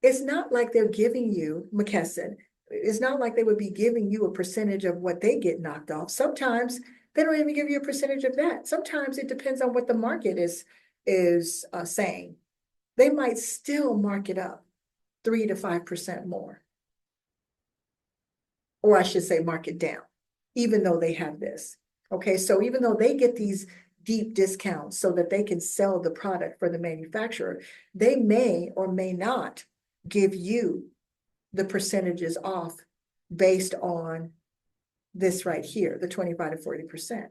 it's not like they're giving you, McKesson, it's not like they would be giving you a percentage of what they get knocked off. Sometimes they don't even give you a percentage of that. Sometimes it depends on what the market is saying. They might still mark it up 3 to 5% more. Or I should say mark it down, even though they have this. Okay, so even though they get these deep discounts so that they can sell the product for the manufacturer, they may or may not give you the percentages off based on this right here, the 25 to 40%,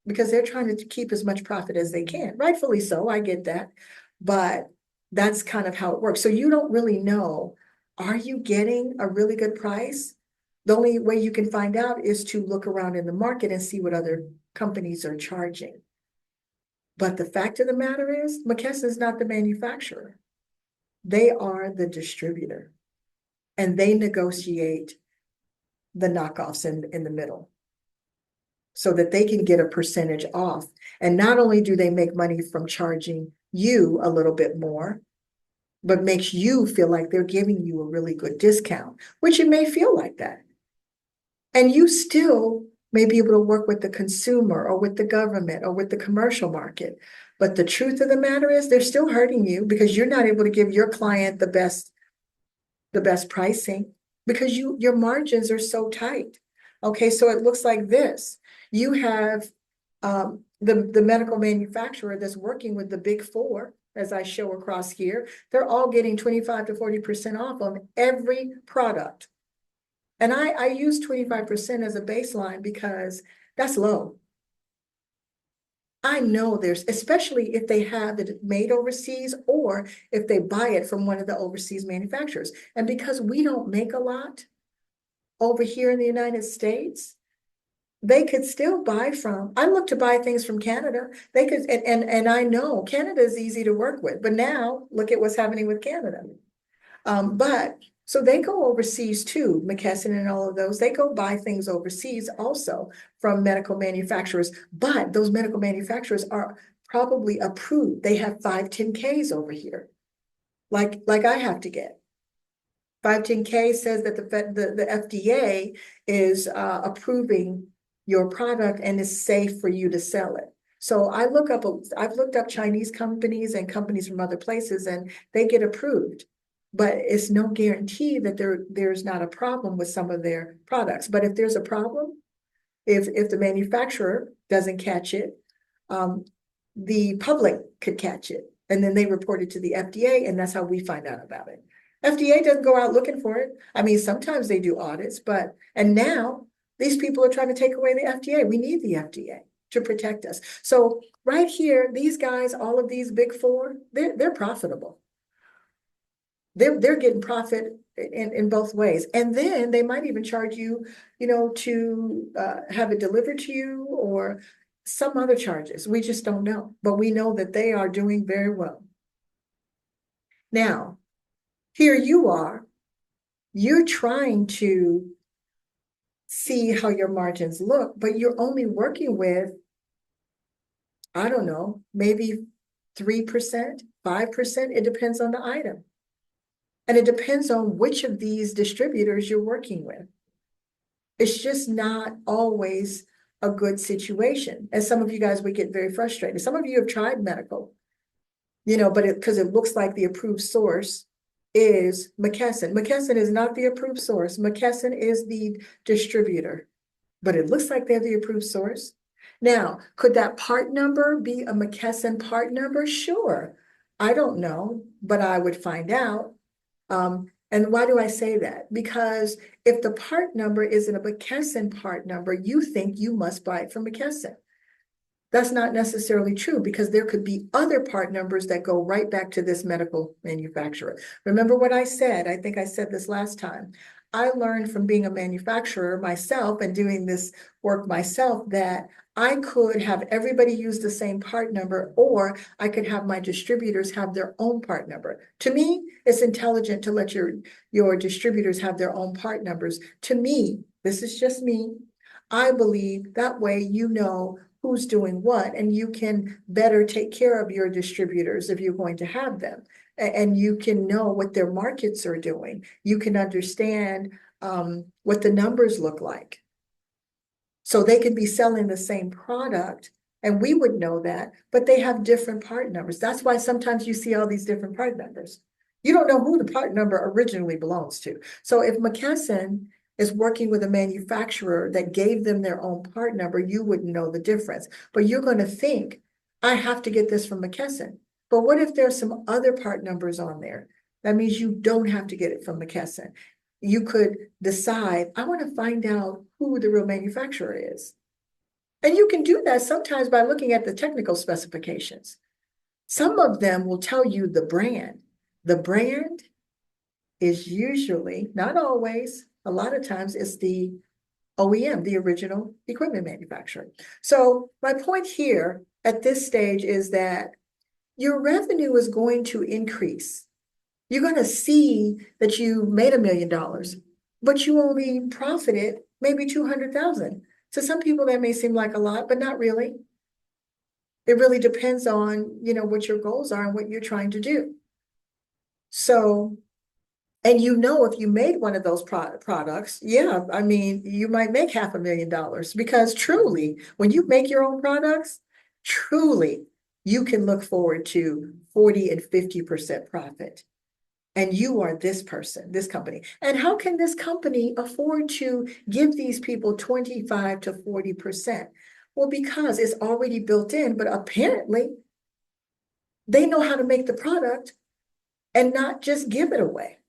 because they're trying to keep as much profit as they can. Rightfully so, I get that, but that's kind of how it works. So you don't really know, are you getting a really good price? The only way you can find out is to look around in the market and see what other companies are charging. But the fact of the matter is, McKesson is not the manufacturer. They are the distributor, and they negotiate the knockoffs in the middle so that they can get a percentage off. And not only do they make money from charging you a little bit more, but makes you feel like they're giving you a really good discount, which it may feel like that. And you still may be able to work with the consumer or with the government or with the commercial market. But the truth of the matter is they're still hurting you because you're not able to give your client the best pricing because your margins are so tight. Okay, so it looks like this. You have the medical manufacturer that's working with the big four, as I show across here. They're all getting 25 to 40% off on every product. And I use 25% as a baseline because that's low. I know there's, especially if they have it made overseas or if they buy it from one of the overseas manufacturers. And because we don't make a lot over here in the United States, they could still buy from, I look to buy things from Canada. They could, and I know Canada is easy to work with, but now look at what's happening with Canada. But so they go overseas too, McKesson and all of those, they go buy things overseas also from medical manufacturers, but those medical manufacturers are probably approved. They have 510Ks over here, like I have to get. 510K says that the FDA is approving your product and is safe for you to sell it. So I've looked up Chinese companies and companies from other places and they get approved. But it's no guarantee that there's not a problem with some of their products. But if there's a problem, if the manufacturer doesn't catch it, the public could catch it. And then they report it to the FDA, and that's how we find out about it. FDA doesn't go out looking for it. I mean, sometimes they do audits, and now these people are trying to take away the FDA. We need the FDA to protect us. So right here, these guys, all of these big four, they're profitable. They're getting profit in both ways. And then they might even charge you, to have it delivered to you or some other charges. We just don't know. But we know that they are doing very well. Now, here you are. You're trying to see how your margins look, but you're only working with, I don't know, maybe 3%, 5%. It depends on the item. And it depends on which of these distributors you're working with. It's just not always a good situation. And some of you guys would get very frustrated. Some of you have tried medical, but because it looks like the approved source is McKesson. McKesson is not the approved source. McKesson is the distributor, but it looks like they're the approved source. Now, could that part number be a McKesson part number? Sure. I don't know, but I would find out. And why do I say that? Because if the part number isn't a McKesson part number, you think you must buy it from McKesson. That's not necessarily true because there could be other part numbers that go right back to this medical manufacturer. Remember what I said? I think I said this last time. I learned from being a manufacturer myself and doing this work myself that I could have everybody use the same part number, or I could have my distributors have their own part number. To me, it's intelligent to let your distributors have their own part numbers. To me, this is just me. I believe that way you know who's doing what, and you can better take care of your distributors if you're going to have them. And you can know what their markets are doing. You can understand what the numbers look like. So they could be selling the same product, and we would know that, but they have different part numbers. That's why sometimes you see all these different part numbers. You don't know who the part number originally belongs to. So if McKesson is working with a manufacturer that gave them their own part number, you wouldn't know the difference. But you're going to think, I have to get this from McKesson. But what if there's some other part numbers on there? That means you don't have to get it from McKesson. You could decide, I want to find out who the real manufacturer is. And you can do that sometimes by looking at the technical specifications. Some of them will tell you the brand. The brand is usually, not always, a lot of times it's the OEM, the original equipment manufacturer. So my point here at this stage is that your revenue is going to increase. You're going to see that you made $1 million, but you only profited maybe 200,000. To some people that may seem like a lot, but not really. It really depends on, what your goals are and what you're trying to do. So, and if you made one of those products, yeah, I mean, you might make $500,000 because truly, when you make your own products, truly, you can look forward to 40 and 50% profit. And you are this person, this company. And how can this company afford to give these people 25 to 40%? Well, because it's already built in, but apparently they know how to make the product and not just give it away.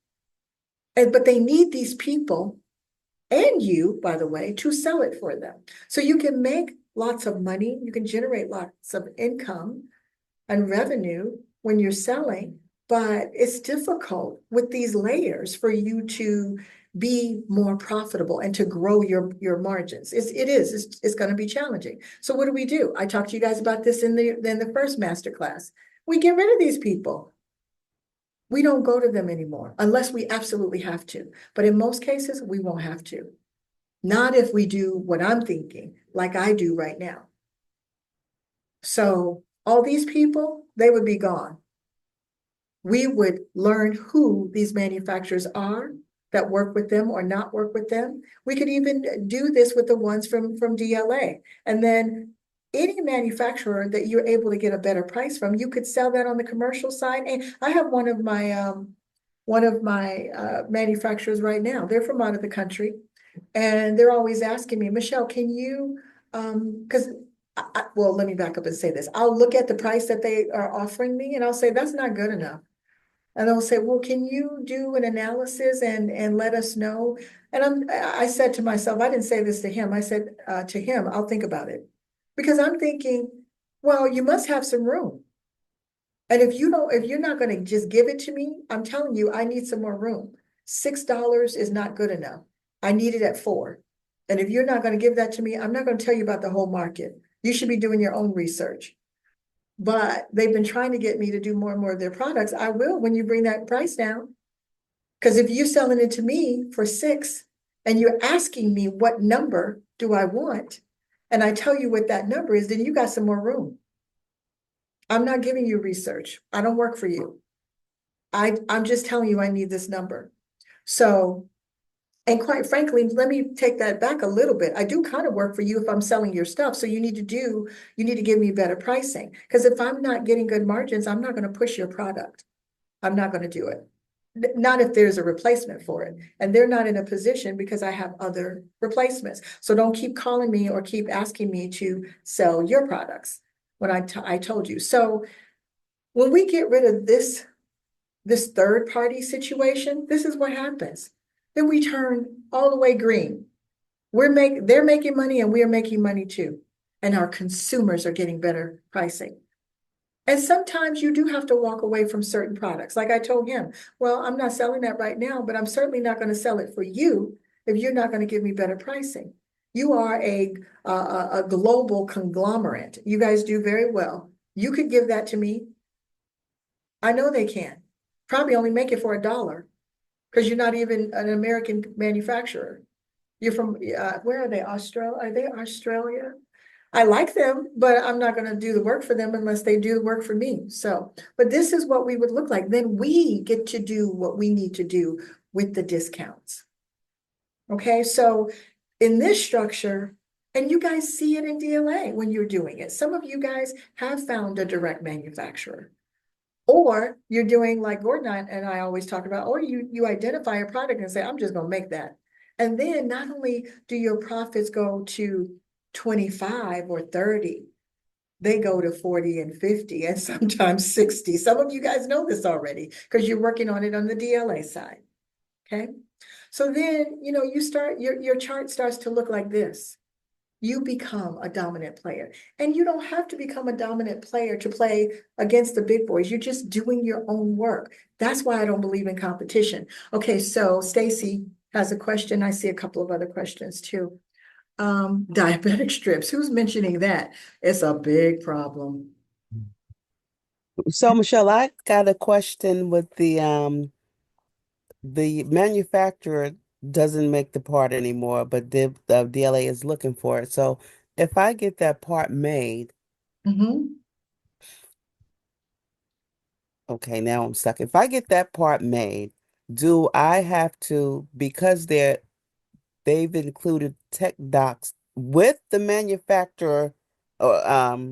But they need these people and you, by the way, to sell it for them. So you can make lots of money, you can generate lots of income and revenue when you're selling, but it's difficult with these layers for you to be more profitable and to grow your margins. It's going to be challenging. So what do? I talked to you guys about this in the first masterclass. We get rid of these people. We don't go to them anymore unless we absolutely have to. But in most cases, we won't have to. Not if we do what I'm thinking, like I do right now. So all these people, they would be gone. We would learn who these manufacturers are that work with them or not work with them. We could even do this with the ones from DLA. And then any manufacturer that you're able to get a better price from, you could sell that on the commercial side. And I have one of my manufacturers right now. They're from out of the country. And they're always asking me, Michelle, can you, because well, let me back up and say this. I'll look at the price that they are offering me and I'll say, that's not good enough. And they'll say, well, can you do an analysis and let us know? And I said to myself, I didn't say this to him. I said to him, I'll think about it. Because I'm thinking, well, you must have some room. And if you're not going to just give it to me, I'm telling you, I need some more room. $6 is not good enough. I need it at $4. And if you're not going to give that to me, I'm not going to tell you about the whole market. You should be doing your own research. But they've been trying to get me to do more and more of their products. I will when you bring that price down. Because if you're selling it to me for $6 and you're asking me what number do I want, and I tell you what that number is, then you got some more room. I'm not giving you research. I don't work for you. I'm just telling you I need this number. So, and quite frankly, let me take that back a little bit. I do kind of work for you if I'm selling your stuff. So you need to give me better pricing. Because if I'm not getting good margins, I'm not going to push your product. I'm not going to do it. Not if there's a replacement for it. And they're not in a position because I have other replacements. So don't keep calling me or keep asking me to sell your products when I told you. So when we get rid of this third party situation, this is what happens. Then we turn all the way green. They're making money and we're making money too. and our consumers are getting better pricing. And sometimes you do have to walk away from certain products. Like I told him, well, I'm not selling that right now, but I'm certainly not going to sell it for you if you're not going to give me better pricing. You are a global conglomerate. You guys do very well. You could give that to me. I know they can. Probably only make it for $1 because you're not even an American manufacturer. You're from, where are they? Australia? Are they Australia? I like them, but I'm not going to do the work for them unless they do the work for me. So, but this is what we would look like. Then we get to do what we need to do with the discounts. Okay, so in this structure, and you guys see it in DLA when you're doing it. Some of you guys have found a direct manufacturer. Or you're doing like Gordon and I always talk about, or you identify a product and say, I'm just gonna make that. And then not only do your profits go to 25 or 30, they go to 40 and 50 and sometimes 60. Some of you guys know this already because you're working on it on the DLA side. Okay. So then, you start, your chart starts to look like this. You become a dominant player. And you don't have to become a dominant player to play against the big boys. You're just doing your own work. That's why I don't believe in competition. Okay, so Stacy has a question. I see a couple of other questions too. Diabetic strips. Who's mentioning that? It's a big problem.
So, Michelle, I got a question with the manufacturer doesn't make the part anymore, but the DLA is looking for it. So, if I get that part made,
Mhm.
okay, now I'm stuck. If I get that part made, do I have to, because they've included tech docs with the manufacturer, or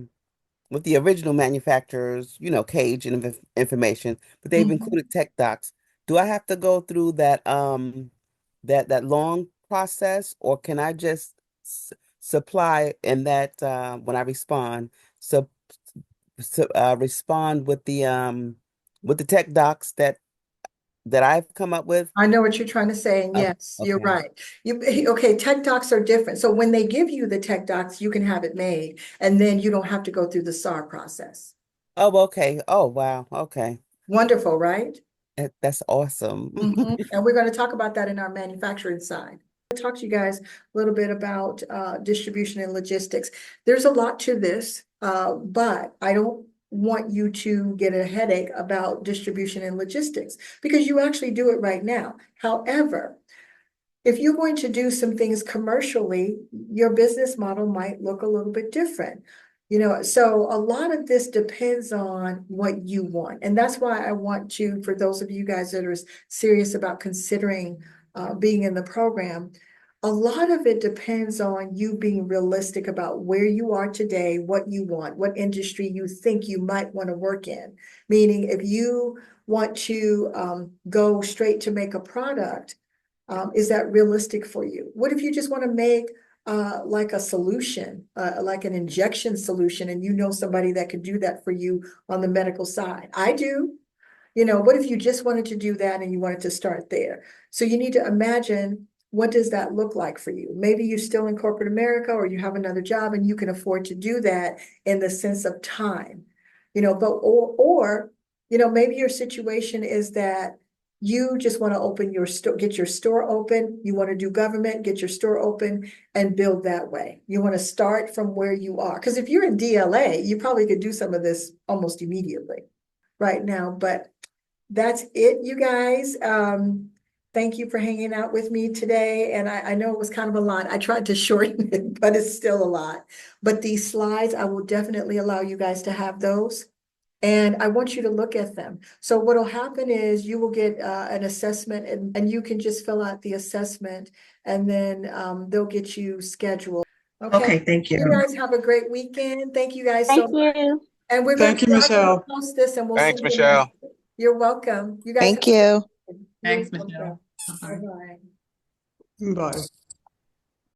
with the original manufacturer's, cage and information, but they've
Mhm.
included tech docs. Do I have to go through that long process, or can I just supply in that when I respond, so, respond with the tech docs that I've come up with?
I know what you're trying to say, and
Oh,
yes, you're
okay.
right. Okay, tech docs are different. So when they give you the tech docs, you can have it made, and then you don't have to go through the SAR process.
Oh, okay. Oh, wow. Okay.
Wonderful, right?
That's awesome.
And we're going to talk about that in our manufacturing side. I'll talk to you guys a little bit about distribution and logistics. There's a lot to this, but I don't want you to get a headache about distribution and logistics because you actually do it right now. However, if you're going to do some things commercially, your business model might look a little bit different. So a lot of this depends on what you want. And that's why I want to, for those of you guys that are serious about considering being in the program, a lot of it depends on you being realistic about where you are today, what you want, what industry you think you might want to work in. Meaning if you want to go straight to make a product, is that realistic for you? What if you just want to make like a solution, like an injection solution, and you know somebody that could do that for you on the medical side? I do. What if you just wanted to do that and you wanted to start there? So you need to imagine, what does that look like for you? Maybe you're still in corporate America or you have another job and you can afford to do that in the sense of time. Maybe your situation is that you just want to open your store, get your store open. You want to do government, get your store open and build that way. You want to start from where you are. Because if you're in DLA, you probably could do some of this almost immediately right now. But that's it, you guys. Thank you for hanging out with me today. And I know it was kind of a lot. I tried to shorten it, but it's still a lot. But these slides, I will definitely allow you guys to have those. And I want you to look at them. So what'll happen is you will get an assessment and you can just fill out the assessment and then they'll get you scheduled. Okay,
thank
you
you.
guys have a great weekend. Thank you guys so
Thank
much.
you.
And we're going
Thank you,
to
Michelle.
post this and we'll
Thanks,
see you
Michelle.
next week. You're welcome. You guys
Thank
have a
you.
good.
Thanks,
You're
Michelle.
welcome.
Bye-bye.
Bye-bye.
Bye.